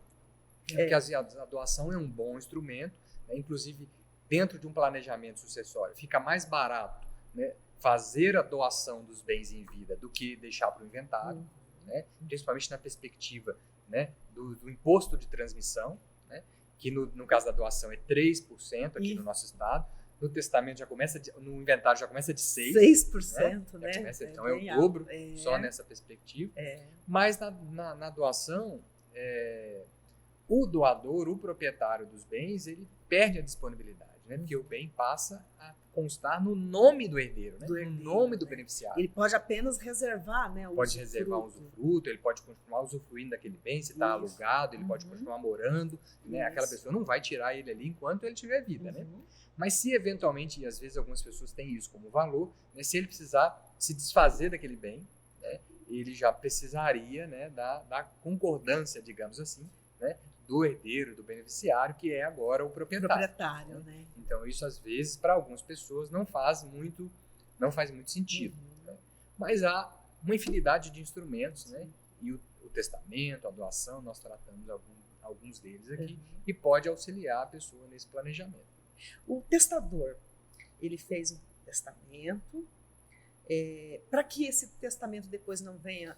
Speaker 2: Porque a doação é um bom instrumento, né? Inclusive, dentro de um planejamento sucessório, fica mais barato, né, fazer a doação dos bens em vida do que deixar para o inventário, né, principalmente na perspectiva, né, do imposto de transmissão, né, que no caso da doação é 3% aqui no nosso estado. No testamento no inventário já começa de 6%, né? Então é o dobro, só nessa perspectiva. Mas na doação, o doador, o proprietário dos bens, ele perde a disponibilidade, né? Porque o bem passa a constar no nome do herdeiro, né? No nome do beneficiário.
Speaker 1: Ele pode apenas reservar, né?
Speaker 2: Pode reservar um usufruto, ele pode continuar usufruindo daquele bem, se está alugado, ele pode continuar morando, né? Aquela pessoa não vai tirar ele ali enquanto ele tiver vida, né? Mas se eventualmente, e às vezes algumas pessoas têm isso como valor, né? Se ele precisar se desfazer daquele bem, né? Ele já precisaria, né, da concordância, digamos assim, né, do herdeiro, do beneficiário, que é agora o proprietário, né? Então, isso às vezes, para algumas pessoas, não faz muito sentido. Né? Mas há uma infinidade de instrumentos, né? E o testamento, a doação, nós tratamos alguns deles aqui, e pode auxiliar a pessoa nesse planejamento.
Speaker 1: O testador, ele fez um testamento, para que esse testamento depois não venha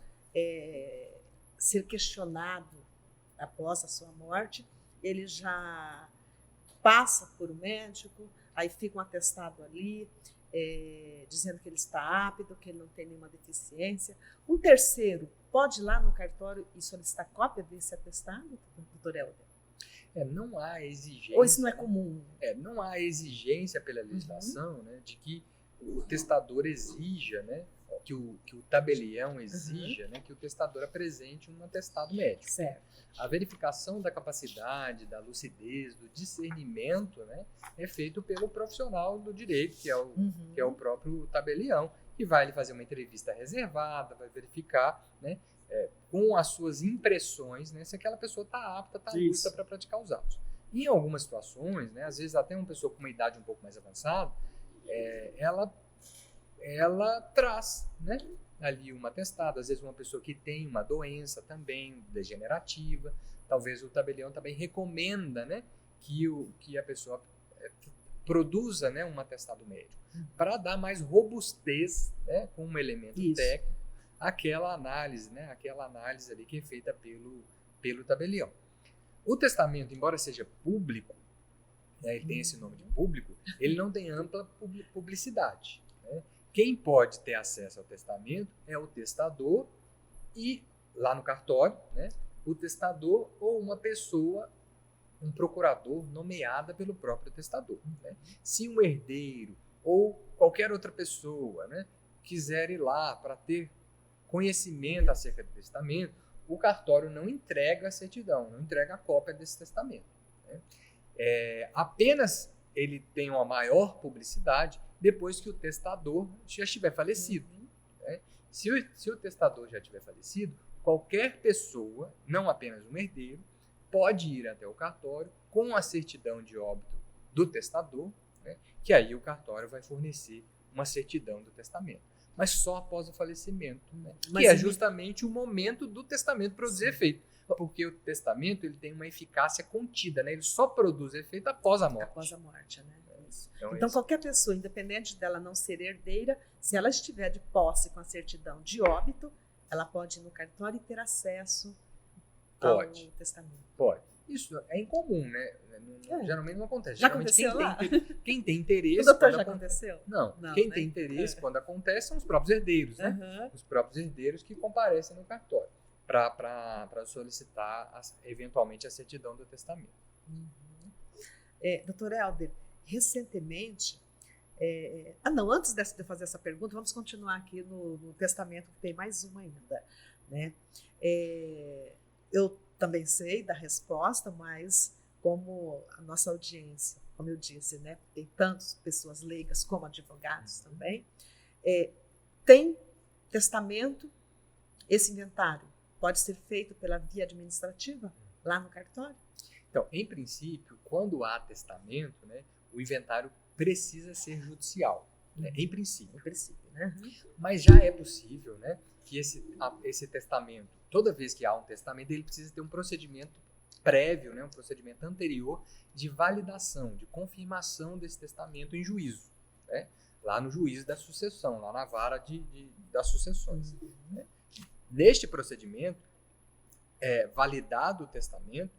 Speaker 1: ser questionado após a sua morte, ele já passa por um médico, aí fica um atestado ali, dizendo que ele está apto, que ele não tem nenhuma deficiência. Um terceiro pode ir lá no cartório e solicitar cópia desse atestado, doutor Helder?
Speaker 2: Não há exigência.
Speaker 1: Ou isso não é comum?
Speaker 2: Não há exigência pela legislação, né, de que o testador exija, né, que o tabelião exija, né, que o testador apresente um atestado médico.
Speaker 1: Certo.
Speaker 2: A verificação da capacidade, da lucidez, do discernimento, né, é feito pelo profissional do direito, que é o próprio tabelião, que vai lhe fazer uma entrevista reservada, vai verificar, né, com as suas impressões, né, se aquela pessoa está apta, está lúcida para praticar os atos. Em algumas situações, né, às vezes até uma pessoa com uma idade um pouco mais avançada, ela traz, né, ali um atestado, às vezes uma pessoa que tem uma doença também degenerativa, talvez o tabelião também recomenda, né, que a pessoa produza, né, um atestado médico, para dar mais robustez, né, com um elemento técnico, aquela análise ali que é feita pelo tabelião. O testamento, embora seja público, né, ele tem esse nome de público, ele não tem ampla publicidade. Né? Quem pode ter acesso ao testamento é o testador e, lá no cartório, né, o testador ou uma pessoa, um procurador nomeada pelo próprio testador. Né? Se um herdeiro ou qualquer outra pessoa, né, quiser ir lá para ter conhecimento acerca do testamento, o cartório não entrega a certidão, não entrega a cópia desse testamento. Né? Apenas ele tem uma maior publicidade depois que o testador já estiver falecido. Né? Se o testador já estiver falecido, qualquer pessoa, não apenas um herdeiro, pode ir até o cartório com a certidão de óbito do testador, né? Que aí o cartório vai fornecer uma certidão do testamento. Mas só após o falecimento, né? Que é justamente o momento do testamento produzir efeito. Porque o testamento ele tem uma eficácia contida, né? Ele só produz efeito após a morte.
Speaker 1: Após a morte, né?
Speaker 2: Então
Speaker 1: qualquer pessoa, independente dela não ser herdeira, se ela estiver de posse com a certidão de óbito, ela pode ir no cartório e ter acesso ao testamento.
Speaker 2: Pode. Isso é incomum, né? Geralmente não acontece.
Speaker 1: Já aconteceu lá?
Speaker 2: Quem tem interesse...
Speaker 1: O doutor já aconteceu?
Speaker 2: Não. Quem tem interesse quando acontece são os próprios herdeiros, né? Os próprios herdeiros que comparecem no cartório para solicitar eventualmente a certidão do testamento.
Speaker 1: Doutor Helder, recentemente Não, antes de eu fazer essa pergunta, vamos continuar aqui no testamento, que tem mais uma ainda, né? Eu também sei da resposta, mas como a nossa audiência, como eu disse, né, tem tantas pessoas leigas como advogados também, tem testamento, esse inventário pode ser feito pela via administrativa, lá no cartório?
Speaker 2: Então, em princípio, quando há testamento, né, o inventário precisa ser judicial, né, em princípio.
Speaker 1: Em princípio, né?
Speaker 2: Mas já é possível, né, que esse testamento, toda vez que há um testamento, ele precisa ter um procedimento prévio, né, um procedimento anterior de validação, de confirmação desse testamento em juízo, né, lá no juízo da sucessão, lá na vara das sucessões. Né. Neste procedimento, validado o testamento,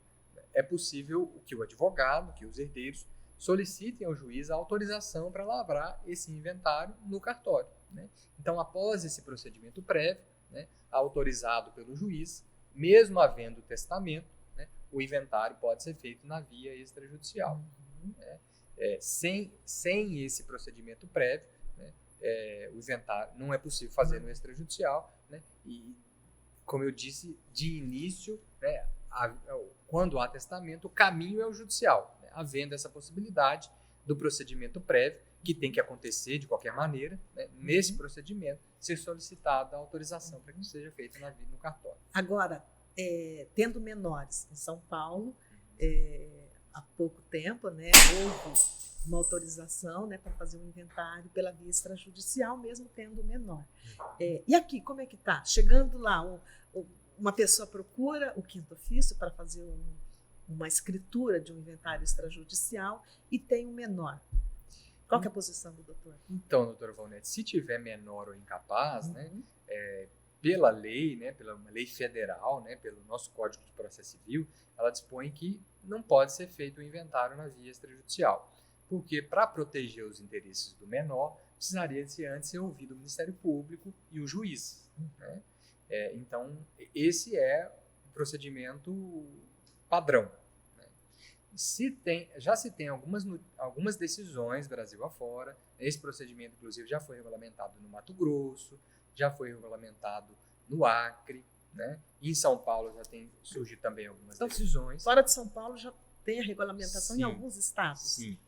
Speaker 2: é possível que o advogado, que os herdeiros, solicitem ao juiz a autorização para lavrar esse inventário no cartório. Né. Então, após esse procedimento prévio, né, autorizado pelo juiz, mesmo havendo testamento, né, o inventário pode ser feito na via extrajudicial. Né. Sem esse procedimento prévio, né, o inventário não é possível fazer no extrajudicial, né, e, como eu disse, de início, né, quando há testamento, o caminho é o judicial, né, havendo essa possibilidade do procedimento prévio, que tem que acontecer de qualquer maneira, né, nesse procedimento, ser solicitada a autorização para que isso seja feito no cartório.
Speaker 1: Agora, tendo menores em São Paulo, há pouco tempo, né, houve uma autorização, né, para fazer um inventário pela via extrajudicial, mesmo tendo menor. E aqui, como é que está? Chegando lá, uma pessoa procura o quinto ofício para fazer uma escritura de um inventário extrajudicial e tem um menor. Qual que é a posição do doutor?
Speaker 2: Então, doutora Valnete, se tiver menor ou incapaz, né, pela lei, né, pela uma lei federal, né, pelo nosso Código de Processo Civil, ela dispõe que não pode ser feito o inventário na via extrajudicial, porque para proteger os interesses do menor, precisaria antes ser ouvido o Ministério Público e o juiz. Né? Então, esse é o procedimento padrão. Né? Já se tem algumas decisões Brasil afora, esse procedimento, inclusive, já foi regulamentado no Mato Grosso, já foi regulamentado no Acre, né? Em São Paulo já tem surgido também algumas decisões.
Speaker 1: Fora de São Paulo já tem a regulamentação, sim, em alguns estados.
Speaker 2: Sim.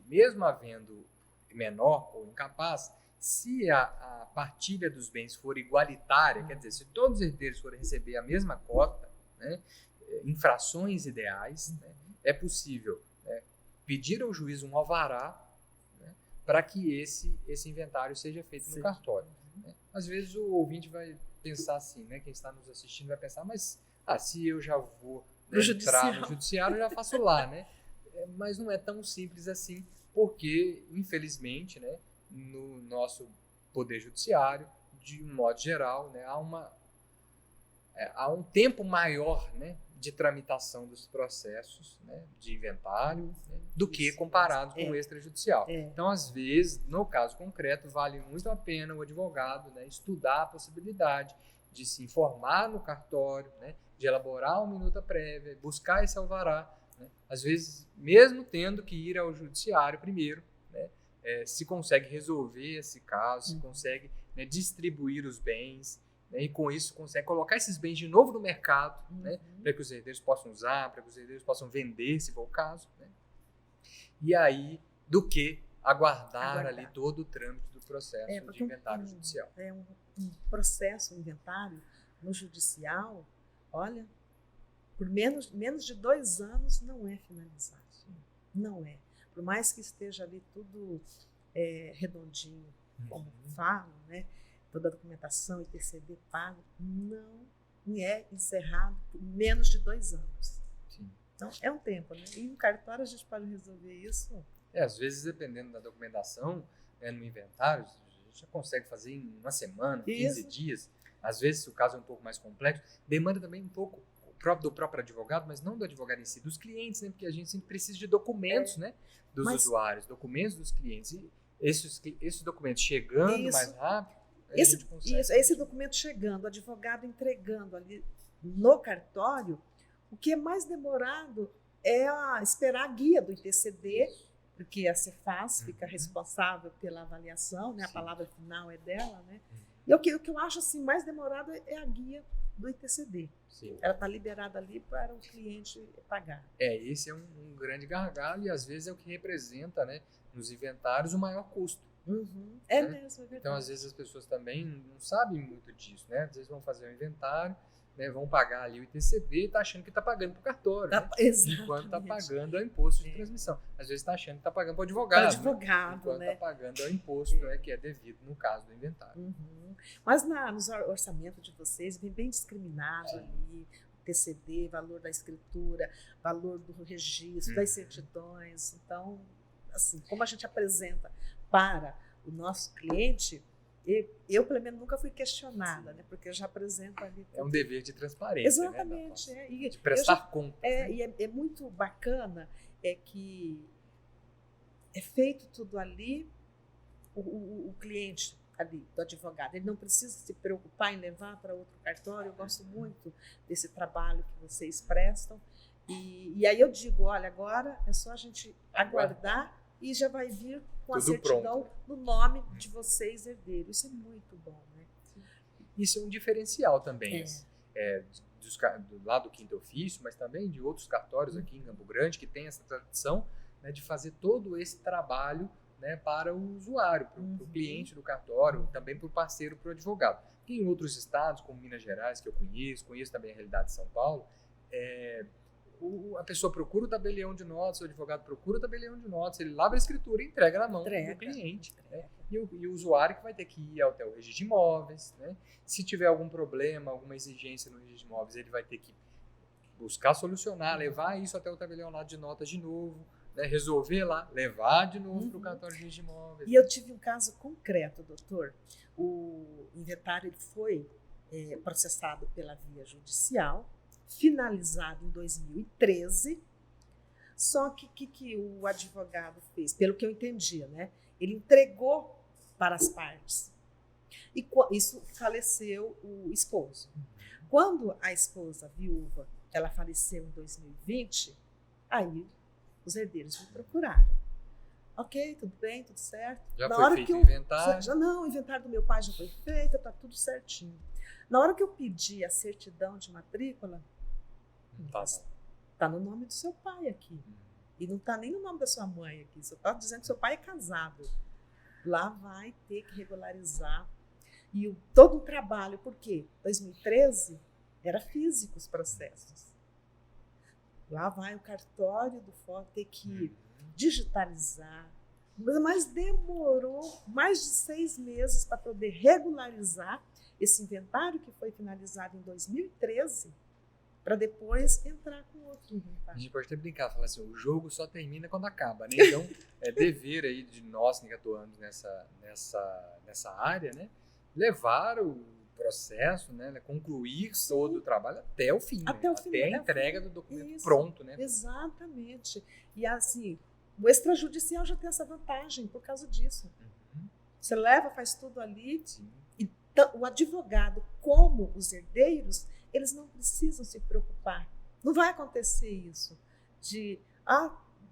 Speaker 2: Mesmo havendo menor ou incapaz, se a partilha dos bens for igualitária, quer dizer, se todos os herdeiros forem receber a mesma cota, né, em frações ideais, né, é possível, né, pedir ao juiz um alvará, né, para que esse inventário seja feito no cartório. Né. Às vezes o ouvinte vai pensar assim, né, quem está nos assistindo vai pensar, mas se eu já vou, né, entrar no judiciário, eu já faço lá, né? Mas não é tão simples assim, porque, infelizmente, né, no nosso poder judiciário, de um modo geral, né, há um tempo maior, né, de tramitação dos processos, né, de inventário, né, do que comparado com o extrajudicial. Então, às vezes, no caso concreto, vale muito a pena o advogado, né, estudar a possibilidade de se informar no cartório, né, de elaborar uma minuta prévia, buscar esse alvará. Né? Às vezes, mesmo tendo que ir ao judiciário primeiro, né, se consegue resolver esse caso, se consegue, né, distribuir os bens, né, e com isso consegue colocar esses bens de novo no mercado, né, para que os herdeiros possam usar, para que os herdeiros possam vender, se for o caso. Né? E aí, do que aguardar ali todo o trâmite do processo de inventário judicial.
Speaker 1: Um processo, um inventário no judicial, olha, por menos de 2 anos não é finalizado. Não é. Por mais que esteja ali tudo redondinho, como falam, né? Toda a documentação, ITCD pago, não é encerrado por menos de 2 anos.
Speaker 2: Sim.
Speaker 1: Então, é um tempo, né? E no cartório a gente pode resolver isso.
Speaker 2: Às vezes, dependendo da documentação, né, no inventário, a gente já consegue fazer em uma semana, 15 dias. Às vezes, se o caso é um pouco mais complexo, demanda também um pouco do próprio advogado, mas não do advogado em si, dos clientes, né? Porque a gente sempre precisa de documentos, né, dos usuários, documentos dos clientes. E esses documentos chegando mais rápido,
Speaker 1: esse documento chegando, o advogado entregando ali no cartório, o que é mais demorado é esperar a guia do ITCD porque a Cefaz fica responsável pela avaliação, né? A palavra final é dela, né? E o que eu acho assim, mais demorado é a guia do ITCD.
Speaker 2: Sim.
Speaker 1: Ela está liberada ali para o cliente pagar.
Speaker 2: Esse é um grande gargalo e às vezes é o que representa, né, nos inventários o maior custo.
Speaker 1: É
Speaker 2: né?
Speaker 1: mesmo, é verdade.
Speaker 2: Então, às vezes as pessoas também não sabem muito disso, né? Às vezes vão fazer o inventário, né, vão pagar ali o ITCD e tá achando que está pagando para o cartório, né? Enquanto está pagando o imposto de transmissão. Às vezes está achando que está pagando para o advogado,
Speaker 1: né?
Speaker 2: Enquanto está pagando o imposto que é devido no caso do inventário.
Speaker 1: Mas nos orçamentos de vocês vem bem discriminado ali, o TCD, valor da escritura, valor do registro, das certidões. Então, assim, como a gente apresenta para o nosso cliente, eu pelo menos nunca fui questionada, né? Porque eu já apresento ali.
Speaker 2: É um dever de transparência.
Speaker 1: Exatamente.
Speaker 2: Né? De prestar conta.
Speaker 1: E é muito bacana que é feito tudo ali, o cliente ali, do advogado, ele não precisa se preocupar em levar para outro cartório. Eu gosto muito desse trabalho que vocês prestam. E aí eu digo, olha, agora é só a gente aguardar e já vai vir com a certidão no nome de vocês, herdeiros. Isso é muito bom, né?
Speaker 2: Isso é um diferencial também, do lado do quinto ofício, mas também de outros cartórios aqui em Campo Grande, que tem essa tradição, né, de fazer todo esse trabalho, né, para o usuário, para o cliente do cartório, também para o parceiro, para o advogado. E em outros estados, como Minas Gerais, que eu conheço também a realidade de São Paulo, a pessoa procura o tabelião de notas, o advogado procura o tabelião de notas, ele lava a escritura e entrega na mão do cliente. Né? E o usuário que vai ter que ir até o registro de imóveis. Né? Se tiver algum problema, alguma exigência no registro de imóveis, ele vai ter que buscar solucionar, levar isso até o tabelião lá de notas de novo, né? Resolver lá, levar de novo para o cartório de registro de imóveis.
Speaker 1: E eu tive um caso concreto, doutor. O inventário ele foi processado pela via judicial, finalizado em 2013, só que o advogado fez, pelo que eu entendi, né? Ele entregou para as partes. E isso faleceu o esposo. Quando a esposa viúva, ela faleceu em 2020, aí os herdeiros me procuraram. Ok, tudo bem, tudo certo.
Speaker 2: Já foi feito o inventário?
Speaker 1: Não, o inventário do meu pai já foi feito, está tudo certinho. Na hora que eu pedi a certidão de matrícula, está no nome do seu pai aqui. E não está nem no nome da sua mãe aqui. Você está dizendo que seu pai é casado. Lá vai ter que regularizar. E todo o trabalho, por quê? 2013 era físico os processos. Lá vai o cartório do FOC ter que digitalizar. Mas demorou mais de 6 meses para poder regularizar esse inventário que foi finalizado em 2013, para depois entrar com outro inventário.
Speaker 2: A gente pode até brincar, falar assim, o jogo só termina quando acaba, né? Então, é dever aí de nós que atuamos nessa área, né? Levar o processo, né? Concluir todo o trabalho até o fim, até a entrega do documento pronto, né?
Speaker 1: Exatamente. E assim, o extrajudicial já tem essa vantagem por causa disso. Você leva, faz tudo ali.
Speaker 2: Sim.
Speaker 1: E o advogado, como os herdeiros, eles não precisam se preocupar. Não vai acontecer isso de,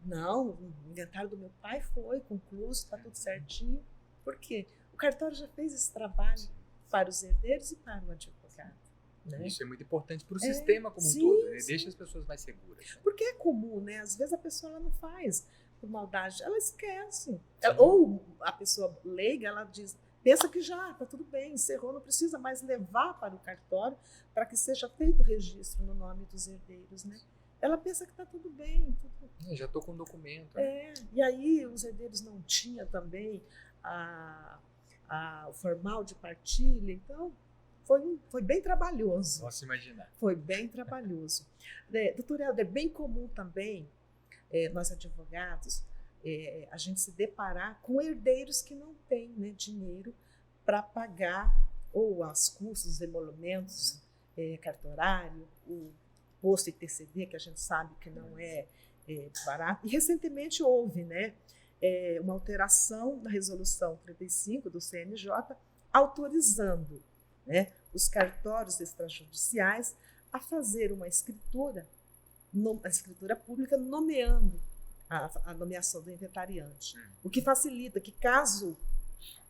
Speaker 1: não, o inventário do meu pai foi concluído, está tudo certinho. Por quê? O cartório já fez esse trabalho para os herdeiros e para o advogado. Né?
Speaker 2: Isso é muito importante para o sistema como um todo, né? Deixa as pessoas mais seguras. Né?
Speaker 1: Porque é comum, né? Às vezes a pessoa ela não faz por maldade, ela esquece. Ou a pessoa leiga, ela pensa que já está tudo bem, encerrou, não precisa mais levar para o cartório para que seja feito o registro no nome dos herdeiros, né? Ela pensa que está tudo bem.
Speaker 2: Já estou com o documento.
Speaker 1: E aí os herdeiros não tinham também o formal de partilha, então foi bem trabalhoso.
Speaker 2: Posso imaginar.
Speaker 1: Foi bem trabalhoso. Doutor Helder, é bem comum também, nós advogados, a gente se deparar com herdeiros que não têm, né, dinheiro para pagar ou os custos, os emolumentos, cartorário, o posto ITCD, que a gente sabe que não é barato. E recentemente houve, né, uma alteração na resolução 35 do CNJ, autorizando, né, os cartórios extrajudiciais a fazer uma escritura pública nomeando a nomeação do inventariante. O que facilita que, caso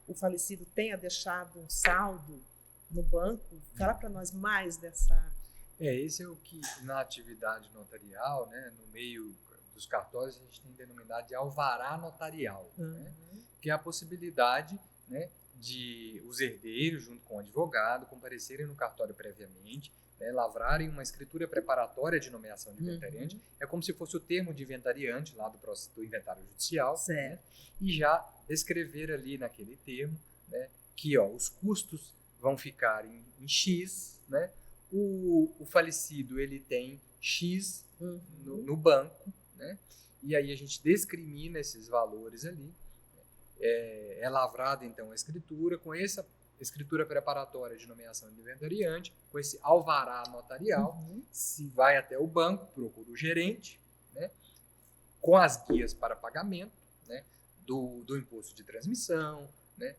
Speaker 1: o falecido tenha deixado um saldo no banco, fala para nós mais dessa...
Speaker 2: Esse é o que, na atividade notarial, né, no meio dos cartórios, a gente tem denominado de alvará notarial, né, que é a possibilidade, né, de os herdeiros, junto com o advogado, comparecerem no cartório previamente, né, lavrarem uma escritura preparatória de nomeação de inventariante. É como se fosse o termo de inventariante lá do inventário judicial, né, e já descrever ali naquele termo, né, que os custos vão ficar em X, né, o falecido ele tem X no banco, né, e aí a gente discrimina esses valores ali. É lavrada então a escritura, com essa escritura preparatória de nomeação de inventariante, com esse alvará notarial, se vai até o banco, procura o gerente, né, com as guias para pagamento, né, do imposto de transmissão, né,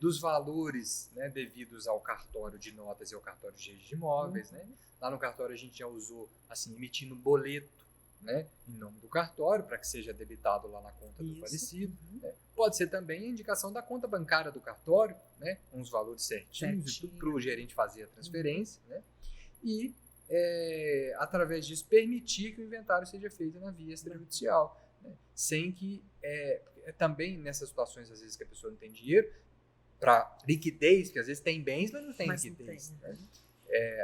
Speaker 2: dos valores, né, devidos ao cartório de notas e ao cartório de registro de imóveis. Né. Lá no cartório a gente já usou, assim, emitindo boleto, né, em nome do cartório, para que seja debitado lá na conta do falecido. Né. Pode ser também a indicação da conta bancária do cartório, né, com os valores certinhos, para o gerente fazer a transferência. Né, e, através disso, permitir que o inventário seja feito na via extrajudicial. Né, sem que, também nessas situações, às vezes, que a pessoa não tem dinheiro, para liquidez, que às vezes tem bens, mas não tem liquidez. Não tem, né?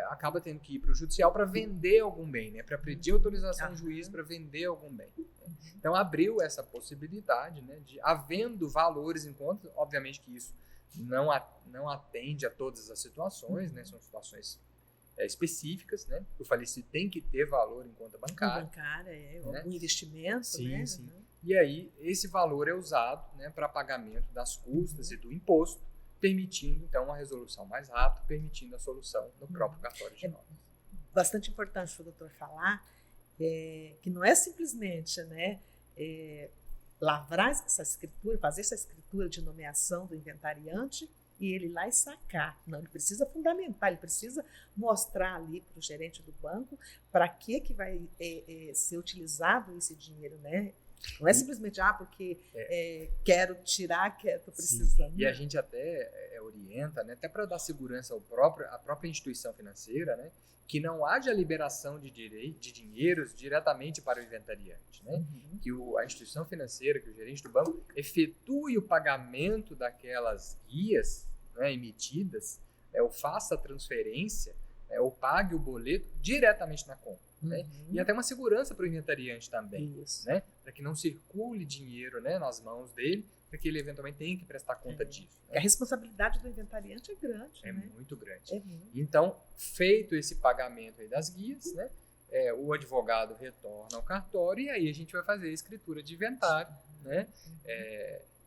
Speaker 2: Acaba tendo que ir para o judicial para vender algum bem, né? Para pedir autorização ao juiz para vender algum bem. Né? Então, abriu essa possibilidade, né, de, havendo valores em conta, obviamente que isso não atende a todas as situações, né? São situações específicas, né? O falecido tem que ter valor em conta bancária.
Speaker 1: Um investimento,
Speaker 2: sim,
Speaker 1: né?
Speaker 2: Sim. E aí, esse valor é usado, né, para pagamento das custas e do imposto, permitindo, então, uma resolução mais rápida, permitindo a solução no próprio cartório de notas.
Speaker 1: Bastante importante o doutor falar que não é simplesmente, né, lavrar essa escritura, fazer essa escritura de nomeação do inventariante e ele ir lá e sacar. Não, ele precisa fundamentar, ele precisa mostrar ali para o gerente do banco para que vai ser utilizado esse dinheiro, né? Não é simplesmente, porque quero tirar, estou precisando.
Speaker 2: Sim. E a gente até orienta, né, até para dar segurança à própria instituição financeira, né, que não haja liberação de dinheiros diretamente para o inventariante. Né, que a instituição financeira, que o gerente do banco, efetue o pagamento daquelas guias, né, emitidas, ou faça a transferência, ou pague o boleto diretamente na conta. Né? E até uma segurança para o inventariante também, né? Para que não circule dinheiro, né, nas mãos dele, para que ele eventualmente tenha que prestar conta disso. Né?
Speaker 1: A responsabilidade do inventariante é grande.
Speaker 2: Muito grande. Então, feito esse pagamento aí das guias, né, o advogado retorna ao cartório e aí a gente vai fazer a escritura de inventário, né,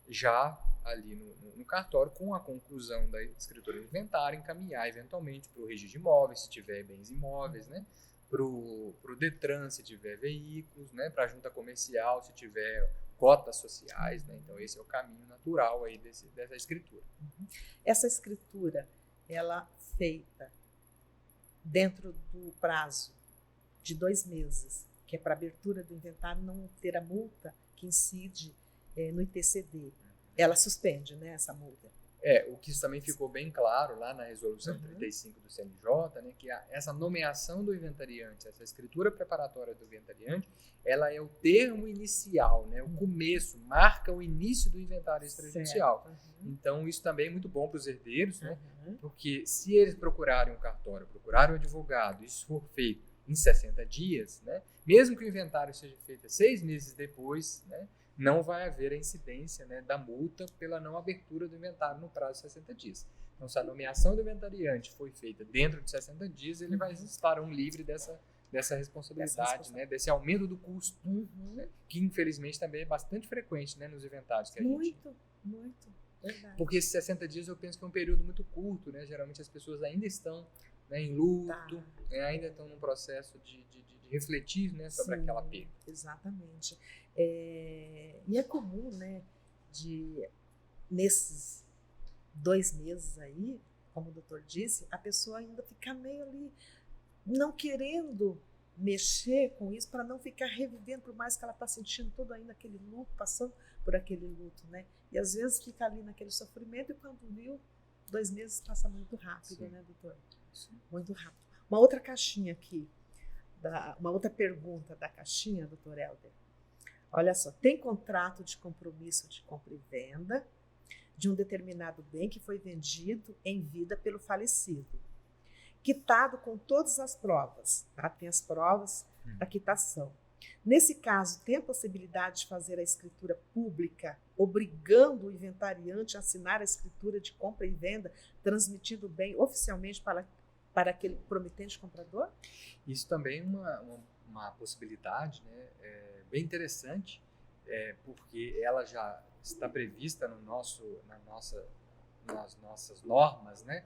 Speaker 2: já ali no cartório, com a conclusão da escritura de inventário, encaminhar eventualmente para o registro de imóveis, se tiver bens imóveis, né, para o Detran, se tiver veículos, né, para a junta comercial, se tiver cotas sociais. Né, então, esse é o caminho natural aí dessa escritura.
Speaker 1: Essa escritura, ela feita dentro do prazo de 2 meses, que é para abertura do inventário não ter a multa que incide no ITCD, ela suspende, né, essa multa.
Speaker 2: O que também ficou bem claro lá na resolução 35 do CNJ, né, que essa nomeação do inventariante, essa escritura preparatória do inventariante, ela é o termo inicial, né, o começo, marca o início do inventário extrajudicial. Então, isso também é muito bom para os herdeiros, né, porque se eles procurarem um cartório, procurarem um advogado, isso for feito em 60 dias, né, mesmo que o inventário seja feito 6 meses depois, né, não vai haver a incidência, né, da multa pela não abertura do inventário no prazo de 60 dias. Então, se a nomeação do inventariante foi feita dentro de 60 dias, ele vai estar livre dessa responsabilidade, né, desse aumento do custo, né, que infelizmente também é bastante frequente, né, nos inventários que a gente...
Speaker 1: Muito. Verdade.
Speaker 2: Porque esses 60 dias eu penso que é um período muito curto, né, geralmente as pessoas ainda estão, né, em luto, né, ainda estão num processo de refletir, né, sobre aquela perda.
Speaker 1: Exatamente. E é comum, né, nesses 2 meses aí, como o doutor disse, a pessoa ainda fica meio ali não querendo mexer com isso para não ficar revivendo, por mais que ela está sentindo todo ainda aquele luto, passando por aquele luto, né? E às vezes fica ali naquele sofrimento e quando viu, 2 meses passa muito rápido,
Speaker 2: Sim.
Speaker 1: né, doutor? Sim. Muito rápido. Uma outra caixinha aqui, uma outra pergunta da caixinha, doutor Helder. Olha só, tem contrato de compromisso de compra e venda de um determinado bem que foi vendido em vida pelo falecido, quitado com todas as provas, tá? Tem as provas da quitação. Nesse caso, tem a possibilidade de fazer a escritura pública, obrigando o inventariante a assinar a escritura de compra e venda, transmitindo o bem oficialmente para aquele promitente comprador?
Speaker 2: Isso também é uma possibilidade, né, bem interessante, porque ela já está prevista nas nossas normas, né,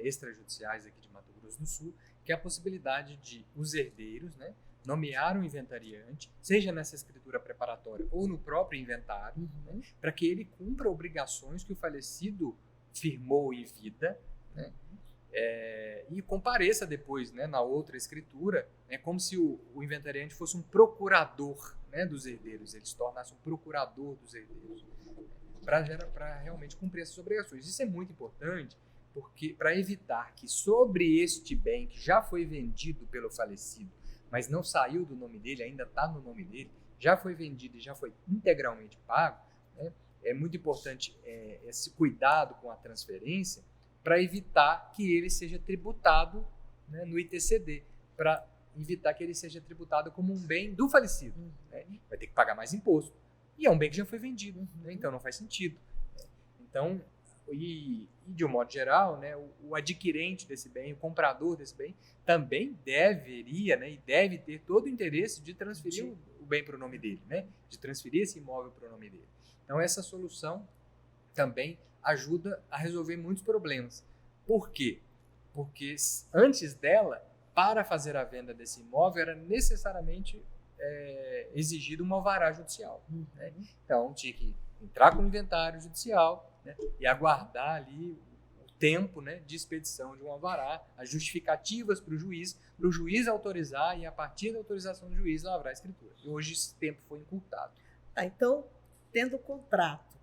Speaker 2: extrajudiciais aqui de Mato Grosso do Sul, que é a possibilidade de os herdeiros, né, nomear um inventariante, seja nessa escritura preparatória ou no próprio inventário, né, para que ele cumpra obrigações que o falecido firmou em vida, né, e compareça depois, né, na outra escritura, como se o inventariante fosse um procurador, né, dos herdeiros, ele se tornasse um procurador dos herdeiros, para realmente cumprir essas obrigações. Isso é muito importante, porque para evitar que sobre este bem que já foi vendido pelo falecido, mas não saiu do nome dele, ainda está no nome dele, já foi vendido e já foi integralmente pago, né, é muito importante esse cuidado com a transferência para evitar que ele seja tributado, né, no ITCD, para evitar que ele seja tributado como um bem do falecido. Né? Vai ter que pagar mais imposto. E é um bem que já foi vendido, né? Então não faz sentido. Então, e de um modo geral, né, o adquirente desse bem, o comprador desse bem, também deveria, né, e deve ter todo o interesse de transferir o bem para o nome dele, né, de transferir esse imóvel para o nome dele. Então essa solução também ajuda a resolver muitos problemas. Por quê? Porque antes dela, para fazer a venda desse imóvel, era necessariamente exigido um alvará judicial. Né? Então, tinha que entrar com o inventário judicial, né, e aguardar ali o tempo, né, de expedição de um alvará, as justificativas para o juiz autorizar e, a partir da autorização do juiz, lavrar a escritura. E hoje esse tempo foi encurtado.
Speaker 1: Tá, então, tendo o contrato,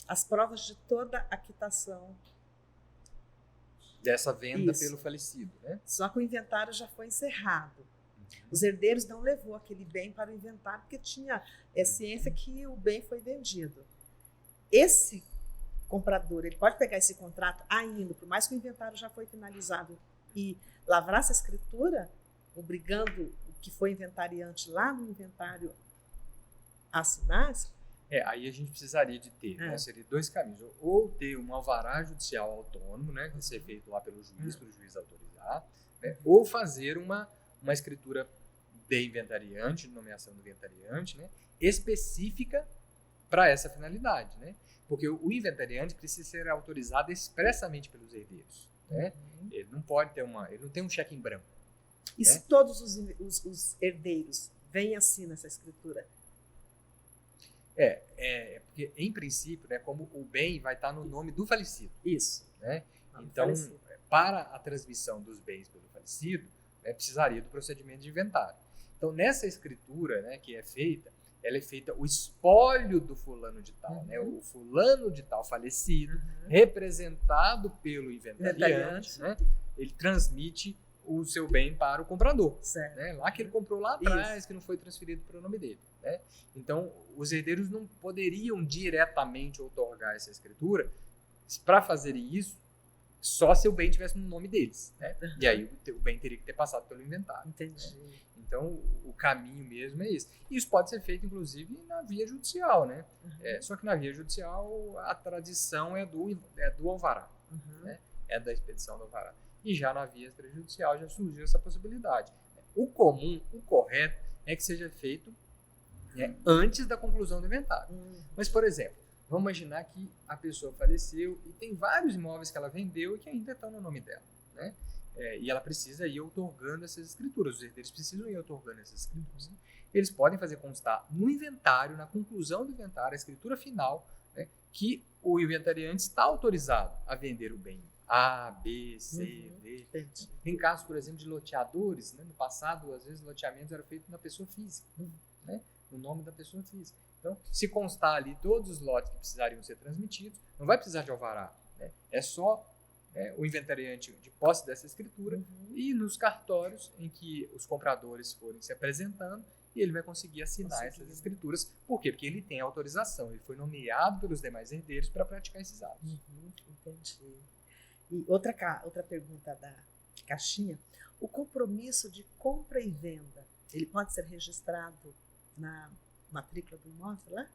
Speaker 1: as provas de toda a quitação
Speaker 2: dessa venda pelo falecido, né?
Speaker 1: Só que o inventário já foi encerrado. Os herdeiros não levou aquele bem para o inventário porque tinha ciência que o bem foi vendido. Esse comprador, ele pode pegar esse contrato ainda, por mais que o inventário já foi finalizado, e lavrar essa escritura, obrigando o que foi inventariante lá no inventário a assinar?
Speaker 2: Aí a gente precisaria de ter, né, seria 2 caminhos. Ou ter um alvará judicial autônomo, né, que vai ser feito lá pelo juiz, para o juiz autorizar, né, ou fazer uma escritura de inventariante, de nomeação do inventariante, né, específica para essa finalidade, né? Porque o inventariante precisa ser autorizado expressamente pelos herdeiros, né? Ele não pode ter ele não tem um cheque em branco.
Speaker 1: E se todos os herdeiros vêm assim nessa escritura?
Speaker 2: Porque, em princípio, né, como o bem vai estar no nome do falecido.
Speaker 1: Isso.
Speaker 2: Né? Então, para a transmissão dos bens pelo falecido, né, precisaria do procedimento de inventário. Então, nessa escritura, né, que é feita, ela é feita o espólio do fulano de tal, né? O fulano de tal falecido, representado pelo inventariante, né? Ele transmite o seu bem para o comprador, né? Lá que ele comprou lá atrás, que não foi transferido para o nome dele, né? Então, os herdeiros não poderiam diretamente outorgar essa escritura. Para fazer isso, só se o bem tivesse no nome deles, né? E aí o bem teria que ter passado pelo inventário.
Speaker 1: Entendi.
Speaker 2: Né? Então, o caminho mesmo é esse. Isso pode ser feito, inclusive, na via judicial, né? Só que na via judicial, a tradição é do alvará, né? É da expedição do alvará. E já na via extrajudicial já surgiu essa possibilidade. O comum, o correto, é que seja feito antes da conclusão do inventário. Mas, por exemplo, vamos imaginar que a pessoa faleceu e tem vários imóveis que ela vendeu e que ainda estão no nome dela, né? E ela precisa ir outorgando essas escrituras, os herdeiros precisam ir outorgando essas escrituras. Eles podem fazer constar no inventário, na conclusão do inventário, a escritura final, né, que o inventariante está autorizado a vender o bem A, B, C, D.
Speaker 1: Entendi.
Speaker 2: Tem casos, por exemplo, de loteadores, né? No passado, às vezes, loteamentos eram feitos na pessoa física, né? No nome da pessoa física. Então, se constar ali todos os lotes que precisariam ser transmitidos, não vai precisar de alvará, né? É só o inventariante de posse dessa escritura e nos cartórios em que os compradores forem se apresentando, e ele vai conseguir assinar essas escrituras. Por quê? Porque ele tem autorização, ele foi nomeado pelos demais herdeiros para praticar esses atos.
Speaker 1: Entendi. E outra pergunta da caixinha: o compromisso de compra e venda, ele pode ser registrado na matrícula do imóvel lá?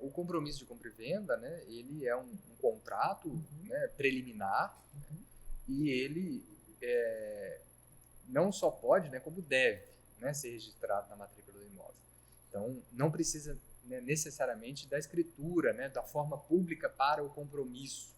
Speaker 2: O compromisso de compra e venda, né, ele é um contrato, né, preliminar, e ele não só pode, né, como deve, né, ser registrado na matrícula do imóvel. Então, não precisa, né, necessariamente da escritura, né, da forma pública para o compromisso,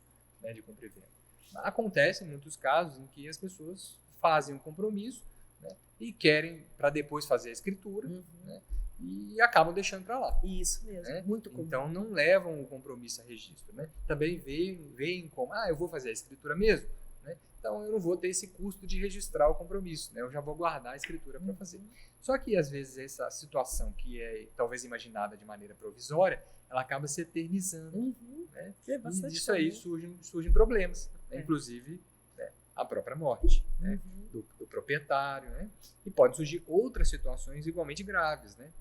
Speaker 2: né, de compra e venda. Acontece em muitos casos em que as pessoas fazem um compromisso, né, e querem para depois fazer a escritura, né, e acabam deixando para lá.
Speaker 1: Isso mesmo,
Speaker 2: né?
Speaker 1: Muito comum.
Speaker 2: Então não levam o compromisso a registro, né? Também veem como, eu vou fazer a escritura mesmo, né? Então eu não vou ter esse custo de registrar o compromisso, né? Eu já vou guardar a escritura para fazer. Só que às vezes essa situação que é talvez imaginada de maneira provisória, ela acaba se eternizando, né? E disso aí surgem problemas, né? Inclusive, né, a própria morte, né, do proprietário, né? E pode surgir outras situações igualmente graves, né?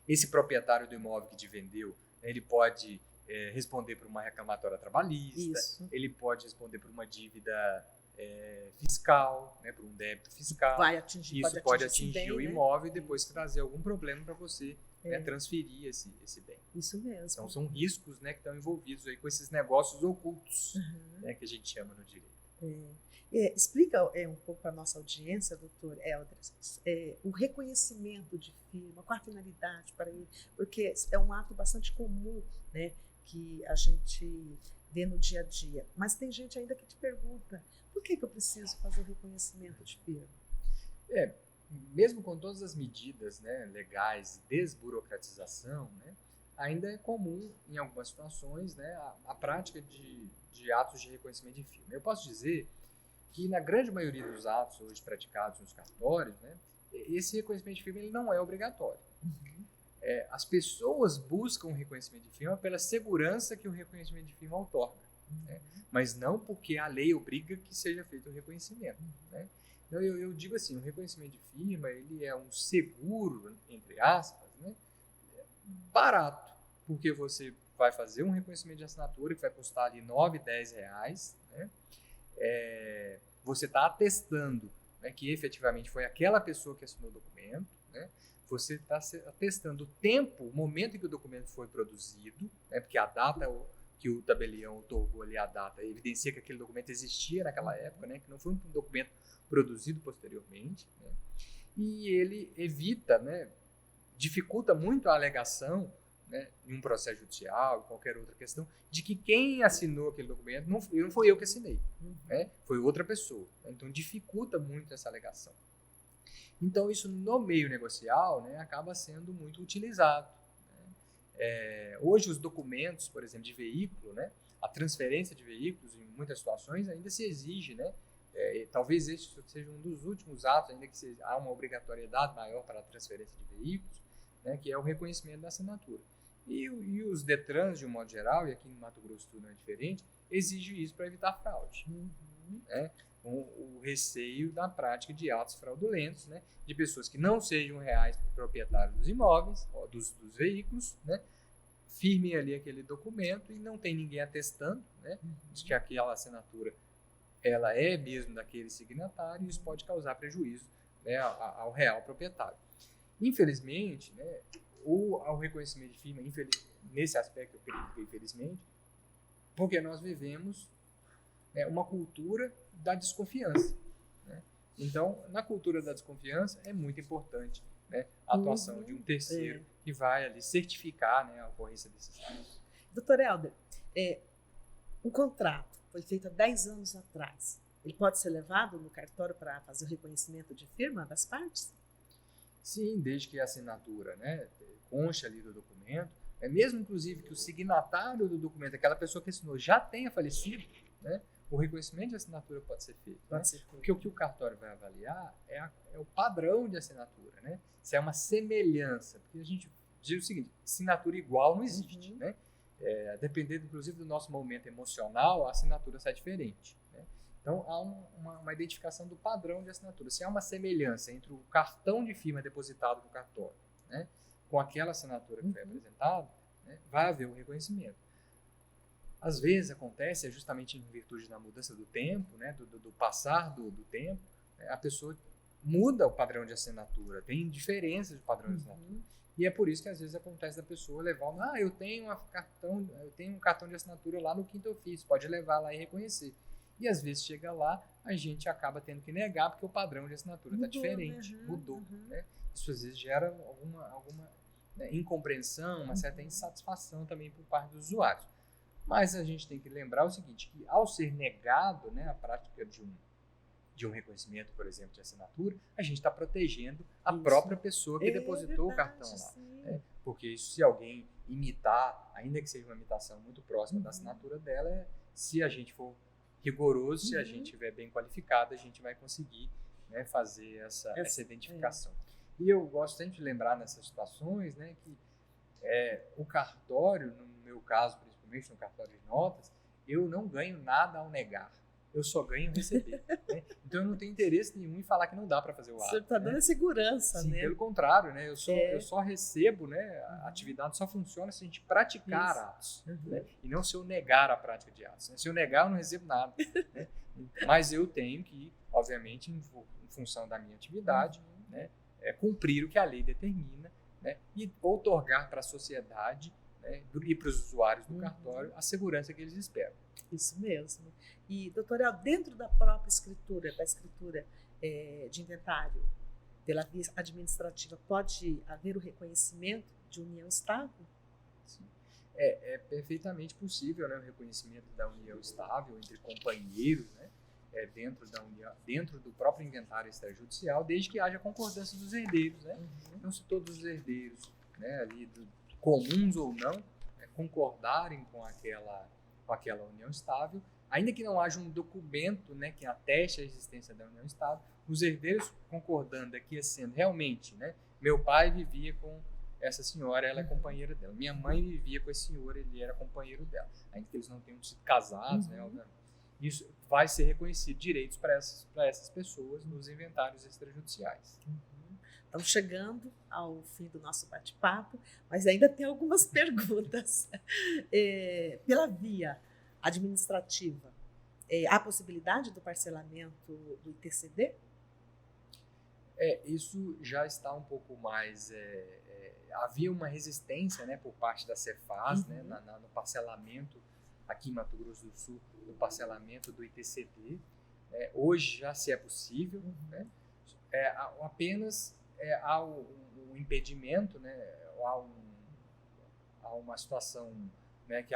Speaker 2: Esse proprietário do imóvel que te vendeu, né, ele pode responder por uma reclamatória trabalhista, ele pode responder por uma dívida fiscal, né, por um débito fiscal. Isso pode atingir o imóvel, né? E depois trazer algum problema para você, né, transferir esse bem.
Speaker 1: Isso mesmo.
Speaker 2: Então são riscos, né, que estão envolvidos aí com esses negócios ocultos, né, que a gente chama no direito.
Speaker 1: Explica um pouco para a nossa audiência, doutor Eldres, o reconhecimento de firma, qual a finalidade para ele, porque é um ato bastante comum, né, que a gente vê no dia a dia. Mas tem gente ainda que te pergunta, por que eu preciso fazer o reconhecimento de firma?
Speaker 2: Mesmo com todas as medidas, né, legais de desburocratização, né, ainda é comum, em algumas situações, né, a prática de atos de reconhecimento de firma. Eu posso dizer que na grande maioria dos atos hoje praticados nos cartórios, né, esse reconhecimento de firma ele não é obrigatório. As pessoas buscam o reconhecimento de firma pela segurança que o reconhecimento de firma outorga, né, mas não porque a lei obriga que seja feito o reconhecimento. Né. Então, eu digo assim, o reconhecimento de firma ele é um seguro, entre aspas, né, barato, porque você vai fazer um reconhecimento de assinatura que vai custar ali R$ 9, R$10, né? Você está atestando, né, que efetivamente foi aquela pessoa que assinou o documento, né? Você está atestando o tempo, o momento em que o documento foi produzido, né? Porque a data que o tabelião otorgou ali, a data evidencia que aquele documento existia naquela época, né? Que não foi um documento produzido posteriormente, né? E ele evita, né, dificulta muito a alegação, né, em um processo judicial, qualquer outra questão, de que quem assinou aquele documento não foi eu que assinei, né, foi outra pessoa. Então dificulta muito essa alegação. Então isso no meio negocial, né, acaba sendo muito utilizado. Né? Hoje os documentos, por exemplo, de veículo, né, a transferência de veículos em muitas situações ainda se exige, né, talvez esse seja um dos últimos atos ainda que há uma obrigatoriedade maior para a transferência de veículos, né, que é o reconhecimento da assinatura. E os DETRANs, de um modo geral, e aqui no Mato Grosso tudo não é diferente, exigem isso para evitar fraude. Né, com o receio da prática de atos fraudulentos, né, de pessoas que não sejam reais proprietários dos imóveis, ou dos veículos, né, firmem ali aquele documento e não tem ninguém atestando, né, de que aquela assinatura ela é mesmo daquele signatário, e isso pode causar prejuízo, né, ao real proprietário. Infelizmente, né, ao reconhecimento de firma, nesse aspecto eu creio que infelizmente, porque nós vivemos, né, uma cultura da desconfiança. Né? Então, na cultura da desconfiança é muito importante, né, a atuação de um terceiro que vai ali certificar, né, a ocorrência desses crimes.
Speaker 1: Doutor Helder, um contrato foi feito há 10 anos atrás. Ele pode ser levado no cartório para fazer o reconhecimento de firma das partes?
Speaker 2: Sim, desde que a assinatura, né, conste ali do documento, mesmo inclusive que o signatário do documento, aquela pessoa que assinou, já tenha falecido, né, o reconhecimento de assinatura pode ser feito. Né?
Speaker 1: Pode ser feito.
Speaker 2: Porque o que o cartório vai avaliar é o padrão de assinatura, né? Se é uma semelhança, porque a gente diz o seguinte, assinatura igual não existe, né? Dependendo, inclusive, do nosso momento emocional, a assinatura sai diferente. Né? Então, há uma identificação do padrão de assinatura. Se há uma semelhança entre o cartão de firma depositado no cartório, né, com aquela assinatura que foi apresentada, né, vai haver um reconhecimento. Às vezes acontece, justamente em virtude da mudança do tempo, né, do passar do tempo, né, a pessoa muda o padrão de assinatura, tem diferenças de padrão de assinatura. E é por isso que às vezes acontece da pessoa levar, eu tenho um cartão de assinatura lá no quinto ofício, pode levar lá e reconhecer. E às vezes chega lá, a gente acaba tendo que negar porque o padrão de assinatura está diferente, mudou. Né? Isso às vezes gera alguma né, incompreensão, uma certa insatisfação também por parte dos usuários. Mas a gente tem que lembrar o seguinte, que ao ser negado, né, a prática de um reconhecimento, por exemplo, de assinatura, a gente está protegendo a própria pessoa que depositou verdade, o cartão lá. Né? Porque se alguém imitar, ainda que seja uma imitação muito próxima da assinatura dela, se a gente for rigoroso, se a gente estiver bem qualificado, a gente vai conseguir, né, fazer essa identificação. E eu gosto sempre de lembrar nessas situações, né, que o cartório, no meu caso, principalmente no cartório de notas, eu não ganho nada ao negar. Eu só ganho receber. Né? Então, eu não tenho interesse nenhum em falar que não dá para fazer o ato.
Speaker 1: Você está dando segurança,
Speaker 2: Sim,
Speaker 1: né?
Speaker 2: Pelo contrário, né? Eu só recebo, né? A atividade só funciona se a gente praticar atos. Né? E não se eu negar a prática de atos. Né? Se eu negar, eu não recebo nada. Né? Mas eu tenho que, obviamente, em função da minha atividade, né? Cumprir o que a lei determina, né? E outorgar para a sociedade, né, e para os usuários do cartório a segurança que eles esperam.
Speaker 1: Isso mesmo. E, doutora, dentro da própria escritura, de inventário, pela via administrativa, pode haver o reconhecimento de união estável?
Speaker 2: Sim. É perfeitamente possível, né, o reconhecimento da união estável entre companheiros, né, dentro do próprio inventário extrajudicial, desde que haja concordância dos herdeiros. Né? Então, se todos os herdeiros, né, ali, comuns ou não, né, concordarem com aquela união estável, ainda que não haja um documento, né, que ateste a existência da união estável, os herdeiros concordando aqui sendo realmente, né, meu pai vivia com essa senhora, ela é companheira dela, minha mãe vivia com esse senhor, ele era companheiro dela, ainda que eles não tenham sido casados, né, obviamente. Isso vai ser reconhecido direitos para essas pessoas nos inventários extrajudiciais.
Speaker 1: Estamos chegando ao fim do nosso bate-papo, mas ainda tem algumas perguntas. Pela via administrativa, há a possibilidade do parcelamento do ITCD?
Speaker 2: Isso já está um pouco mais... havia uma resistência, né, por parte da Cefaz, né, no parcelamento aqui em Mato Grosso do Sul, no parcelamento do ITCD. Hoje já se é possível, né, apenas... há um impedimento, né? Há uma situação, né,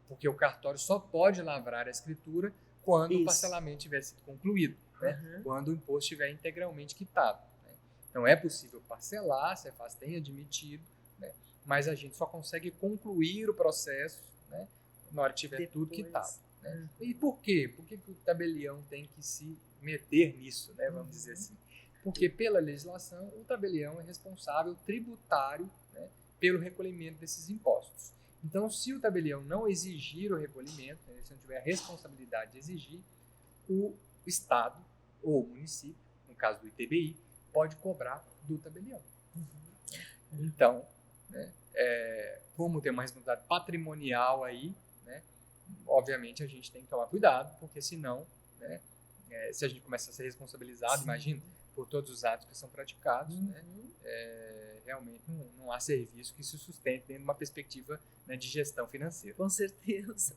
Speaker 2: porque o cartório só pode lavrar a escritura quando o parcelamento tiver sido concluído, né? Quando o imposto estiver integralmente quitado. Né? Então é possível parcelar, a Cefaz tem admitido, né? Mas a gente só consegue concluir o processo, né, na hora que tiver tudo quitado. Né? E por quê? Por que o tabelião tem que se meter nisso, né? Vamos dizer assim. Porque, pela legislação, o tabelião é responsável tributário, né, pelo recolhimento desses impostos. Então, se o tabelião não exigir o recolhimento, né, se não tiver a responsabilidade de exigir, o Estado ou o município, no caso do ITBI, pode cobrar do tabelião. Então, né, como tem uma responsabilidade patrimonial aí, né, obviamente a gente tem que tomar cuidado, porque senão, né, se a gente começa a ser responsabilizado, imagina, por todos os atos que são praticados, né, realmente não há serviço que se sustente dentro de uma perspectiva, né, de gestão financeira.
Speaker 1: Com certeza.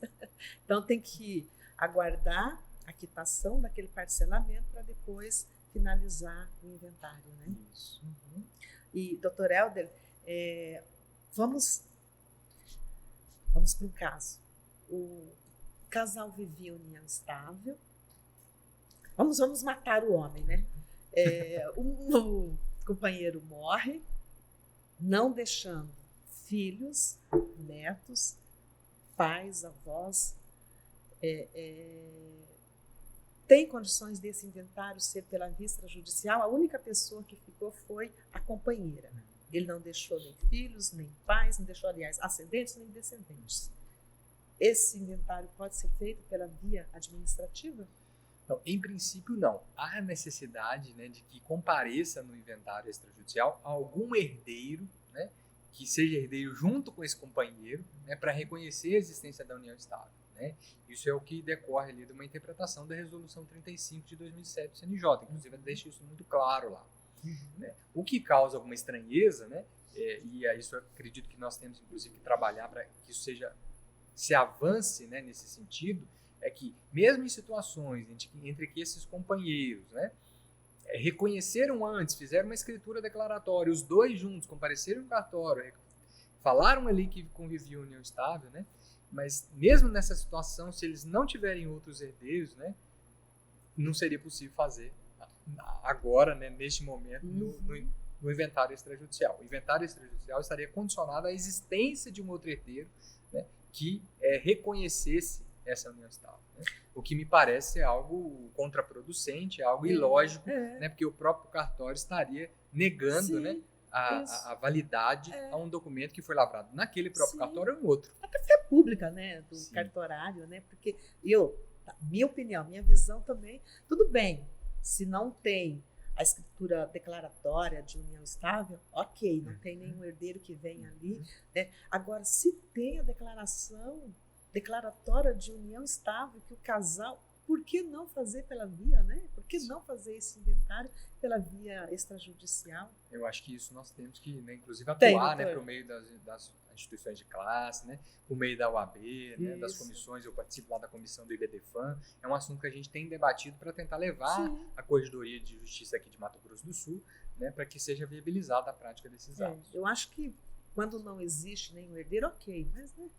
Speaker 1: Então tem que aguardar a quitação daquele parcelamento para depois finalizar o inventário, né?
Speaker 2: Isso.
Speaker 1: E, doutor Helder, vamos para um caso. O casal vivia união estável. Vamos matar o homem, né? O companheiro morre, não deixando filhos, netos, pais, avós, tem condições desse inventário ser pela via extrajudicial, a única pessoa que ficou foi a companheira. Ele não deixou nem filhos, nem pais, não deixou, aliás, ascendentes nem descendentes. Esse inventário pode ser feito pela via administrativa?
Speaker 2: Não, em princípio, não. Há necessidade, né, de que compareça no inventário extrajudicial algum herdeiro, né, que seja herdeiro junto com esse companheiro, né, para reconhecer a existência da união estável. Né? Isso é o que decorre ali de uma interpretação da Resolução 35 de 2007 do CNJ, inclusive deixa isso muito claro lá. Né? O que causa alguma estranheza, né, e a isso eu acredito que nós temos inclusive que trabalhar para que isso se avance, né, nesse sentido, é que mesmo em situações entre que esses companheiros, né, reconheceram antes, fizeram uma escritura declaratória, os dois juntos compareceram no cartório, falaram ali que conviviam em união estável, né, mas mesmo nessa situação, se eles não tiverem outros herdeiros, né, não seria possível fazer agora, né, neste momento, no inventário extrajudicial. O inventário extrajudicial estaria condicionado à existência de um outro herdeiro, né, que reconhecesse essa união estável. Né? O que me parece ser algo contraproducente, algo ilógico, né, porque o próprio cartório estaria negando, né, a validade a um documento que foi lavrado naquele próprio cartório ou em outro.
Speaker 1: Até fé pública, né, do cartorário, né, porque minha opinião, minha visão também, tudo bem, se não tem a escritura declaratória de união estável, ok, não tem nenhum herdeiro que venha ali, né? Agora, se tem a declaração declaratória de união estável, que o casal, por que não fazer pela via, né? Por que não fazer esse inventário pela via extrajudicial?
Speaker 2: Eu acho que isso nós temos que, né, inclusive, atuar, né, por meio das instituições de classe, né, por meio da UAB, né, das comissões. Eu participo lá da comissão do IBDFAM. É um assunto que a gente tem debatido para tentar levar a Corregedoria de Justiça aqui de Mato Grosso do Sul, né, para que seja viabilizada a prática desses atos.
Speaker 1: Eu acho que quando não existe nenhum herdeiro, ok, mas, né,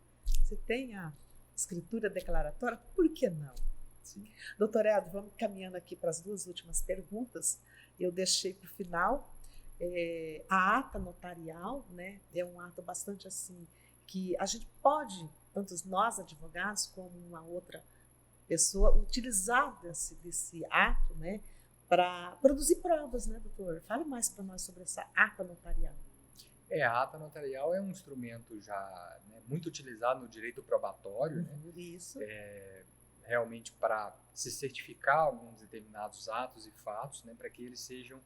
Speaker 1: você tem a escritura declaratória, por que não?
Speaker 2: Sim.
Speaker 1: Doutor Edson, vamos caminhando aqui para as duas últimas perguntas. Eu deixei para o final. A ata notarial, né, é um ato bastante assim, que a gente pode, tanto nós advogados como uma outra pessoa, utilizar desse ato, né, para produzir provas, né, doutor? Fale mais para nós sobre essa ata notarial.
Speaker 2: A ata notarial é um instrumento já, né, muito utilizado no direito probatório, né?
Speaker 1: Isso.
Speaker 2: Realmente para se certificar alguns determinados atos e fatos, né, para que eles sejam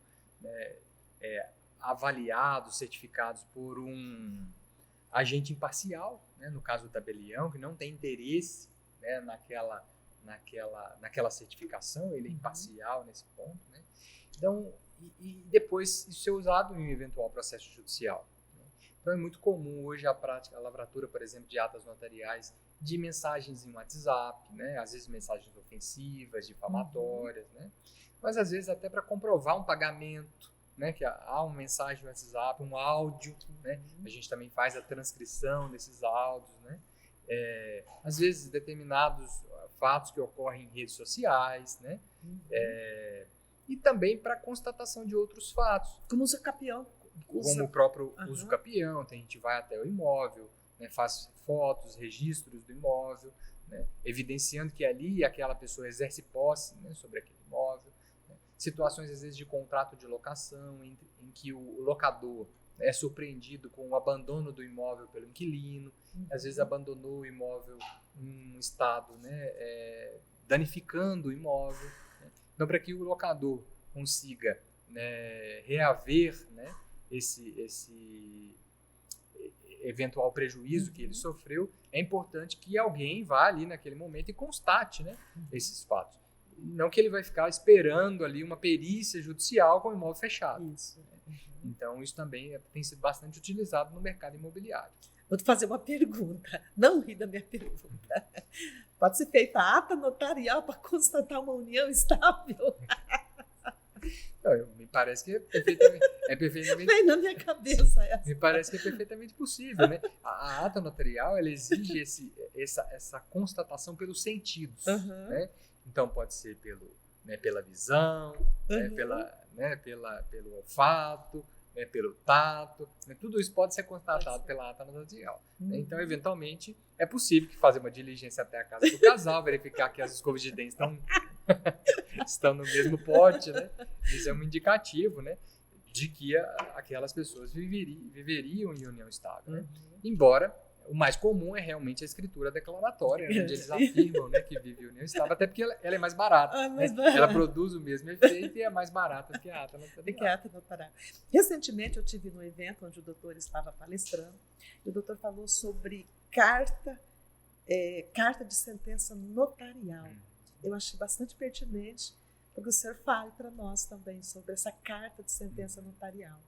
Speaker 2: avaliados, certificados por um agente imparcial, né, no caso do tabelião, que não tem interesse, né, naquela certificação, ele é imparcial nesse ponto, né? Então, e depois isso ser usado em um eventual processo judicial. Né? Então é muito comum hoje a lavratura, por exemplo, de atas notariais de mensagens em WhatsApp, né? Às vezes mensagens ofensivas, difamatórias, né? Mas às vezes até para comprovar um pagamento, né? Que há uma mensagem no WhatsApp, um áudio, né? A gente também faz a transcrição desses áudios, né? Às vezes determinados fatos que ocorrem em redes sociais, né? E também para constatação de outros fatos.
Speaker 1: Como uso capião.
Speaker 2: Como o próprio uso capião, a gente vai até o imóvel, né, faz fotos, registros do imóvel, né, evidenciando que ali aquela pessoa exerce posse, né, sobre aquele imóvel. Né. Situações, às vezes, de contrato de locação, em que o locador é surpreendido com o abandono do imóvel pelo inquilino, às vezes abandonou o imóvel em um estado, né, danificando o imóvel. Né. Então, para que o locador consiga, né, reaver, né, esse eventual prejuízo que ele sofreu, é importante que alguém vá ali naquele momento e constate, né, esses fatos. Não que ele vai ficar esperando ali uma perícia judicial com o imóvel fechado.
Speaker 1: Isso.
Speaker 2: Então, isso também tem sido bastante utilizado no mercado imobiliário.
Speaker 1: Vou te fazer uma pergunta. Não ri da minha pergunta. Pode ser feita a ata notarial para constatar uma união estável?
Speaker 2: Não, me parece que é perfeitamente
Speaker 1: Vem na minha cabeça essa.
Speaker 2: Me parece que é perfeitamente possível, né? A ata notarial, ela exige essa constatação pelos sentidos, né? Então pode ser pela visão, né? Pelo olfato, né, pelo tato, né, tudo isso pode ser constatado pela ata notarial. Né? Então, eventualmente, é possível que fazer uma diligência até a casa do casal, verificar que as escovas de dentes estão no mesmo pote, né? Isso é um indicativo, né, de que aquelas pessoas viveriam em união estável. Né? Embora o mais comum é realmente a escritura declaratória, onde eles afirmam, né, que vive em união estável, até porque ela é mais barata. Né? Ela produz o mesmo efeito e é mais barata do que a ata notarial.
Speaker 1: Recentemente eu tive num evento onde o doutor estava palestrando e o doutor falou sobre carta de sentença notarial. Eu achei bastante pertinente para que o senhor fale para nós também sobre essa carta de sentença notarial.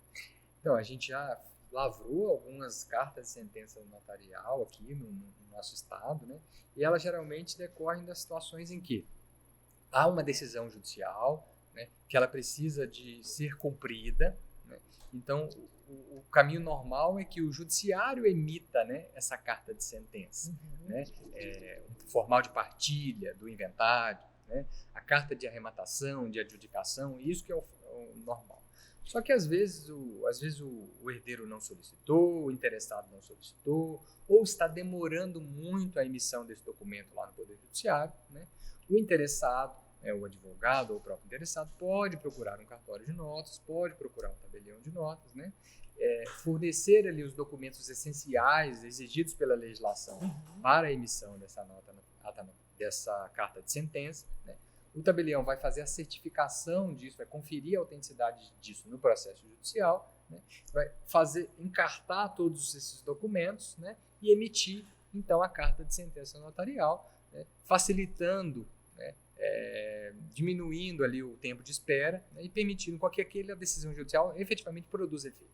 Speaker 2: Então, a gente já lavrou algumas cartas de sentença notarial aqui no nosso estado, né? E elas geralmente decorrem das situações em que há uma decisão judicial, né, que ela precisa de ser cumprida, né? Então, o caminho normal é que o judiciário emita, né, essa carta de sentença, né? Um formal de partilha do inventário, né? A carta de arrematação, de adjudicação, isso que é o normal. Só que às vezes o herdeiro não solicitou, o interessado não solicitou, ou está demorando muito a emissão desse documento lá no Poder Judiciário, né? O interessado, o advogado ou o próprio interessado, pode procurar um cartório de notas, pode procurar um tabelião de notas, né? Fornecer ali os documentos essenciais exigidos pela legislação para a emissão dessa carta de sentença, né? O tabelião vai fazer a certificação disso, vai conferir a autenticidade disso no processo judicial, né? Vai encartar todos esses documentos, né? E emitir, então, a carta de sentença notarial, né? Facilitando, né? Diminuindo ali o tempo de espera, né? E permitindo com que aquela decisão judicial efetivamente produza efeito.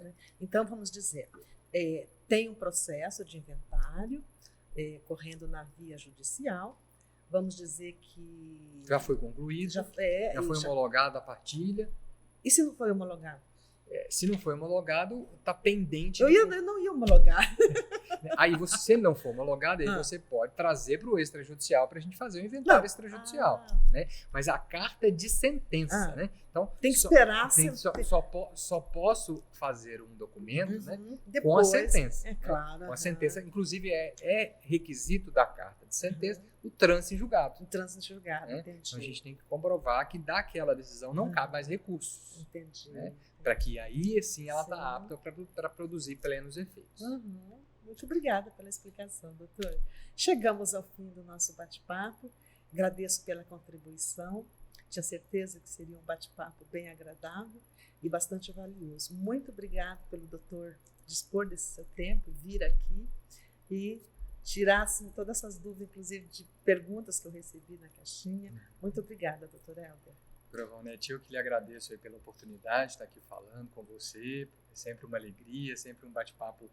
Speaker 1: Né? Então, vamos dizer, tem um processo de inventário correndo na via judicial. Vamos dizer que
Speaker 2: já foi concluído, já foi homologada a partilha.
Speaker 1: E se não foi homologado?
Speaker 2: Se não foi homologado, está pendente.
Speaker 1: Eu não ia homologar.
Speaker 2: Aí, se não for homologado, aí você pode trazer para o extrajudicial para a gente fazer o inventário extrajudicial. Né? Mas a carta é de sentença. Né? Então,
Speaker 1: tem que esperar.
Speaker 2: Só posso fazer um documento, né,
Speaker 1: depois,
Speaker 2: com a sentença.
Speaker 1: Claro.
Speaker 2: Com a sentença, inclusive, é requisito da carta de sentença o trânsito em julgado.
Speaker 1: Né?
Speaker 2: Então, a gente tem que comprovar que daquela decisão não cabe mais recursos.
Speaker 1: Entendi.
Speaker 2: Né? Para que aí, sim, ela está apta para produzir plenos efeitos.
Speaker 1: Muito obrigada pela explicação, doutor. Chegamos ao fim do nosso bate-papo. Agradeço pela contribuição. Tinha certeza que seria um bate-papo bem agradável e bastante valioso. Muito obrigada pelo doutor dispor desse seu tempo, vir aqui e tirar assim, todas essas dúvidas, inclusive de perguntas que eu recebi na caixinha. Muito obrigada, doutor Helder.
Speaker 2: Provavelmente eu que lhe agradeço aí pela oportunidade de estar aqui falando com você. É sempre uma alegria, sempre um bate-papo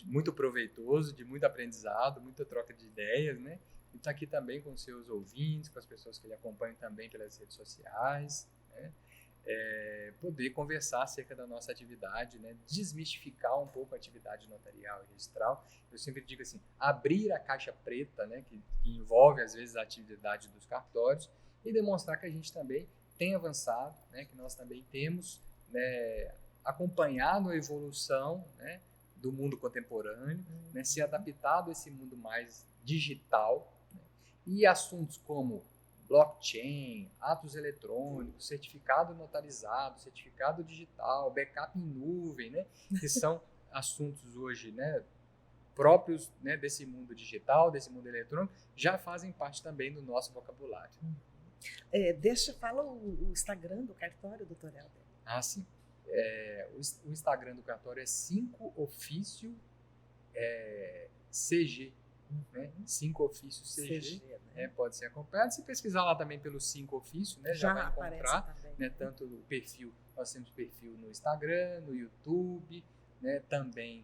Speaker 2: muito proveitoso, de muito aprendizado, muita troca de ideias, né? E estar aqui também com os seus ouvintes, com as pessoas que lhe acompanham também pelas redes sociais, né? Poder conversar acerca da nossa atividade, né? Desmistificar um pouco a atividade notarial e registral. Eu sempre digo assim, abrir a caixa preta, né? Que envolve às vezes a atividade dos cartórios e demonstrar que a gente também tem avançado, né? Que nós também temos, né, acompanhado a evolução, né, do mundo contemporâneo, né, se adaptado a esse mundo mais digital, né, e assuntos como blockchain, atos eletrônicos, certificado notarizado, certificado digital, backup em nuvem, né, que são assuntos hoje, né, próprios, né, desse mundo digital, desse mundo eletrônico, já fazem parte também do nosso vocabulário.
Speaker 1: Fala o Instagram do cartório, doutor Helder.
Speaker 2: Sim. O Instagram do cartório é 5ofício CG. Né? 5ofício CG. Né? Pode ser acompanhado. Se pesquisar lá também pelo 5ofício, né? Já vai encontrar, né? Tanto o perfil, nós temos perfil no Instagram, no YouTube, né? Também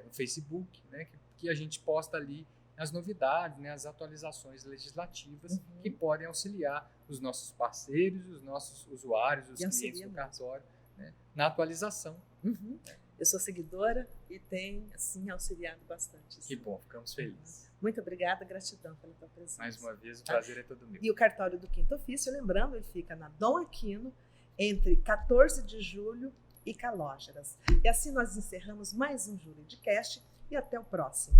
Speaker 2: no Facebook, né? Que a gente posta ali as novidades, né, as atualizações legislativas que podem auxiliar os nossos parceiros, os nossos usuários, os clientes do cartório, né, na atualização.
Speaker 1: Eu sou seguidora e tem, assim, auxiliado bastante.
Speaker 2: Que bom, ficamos felizes.
Speaker 1: Muito obrigada, gratidão pela tua presença.
Speaker 2: Mais uma vez, o prazer é todo meu.
Speaker 1: E o cartório do Quinto Ofício, lembrando, ele fica na Dom Aquino, entre 14 de julho e Calógeras. E assim nós encerramos mais um Juridicast e até o próximo.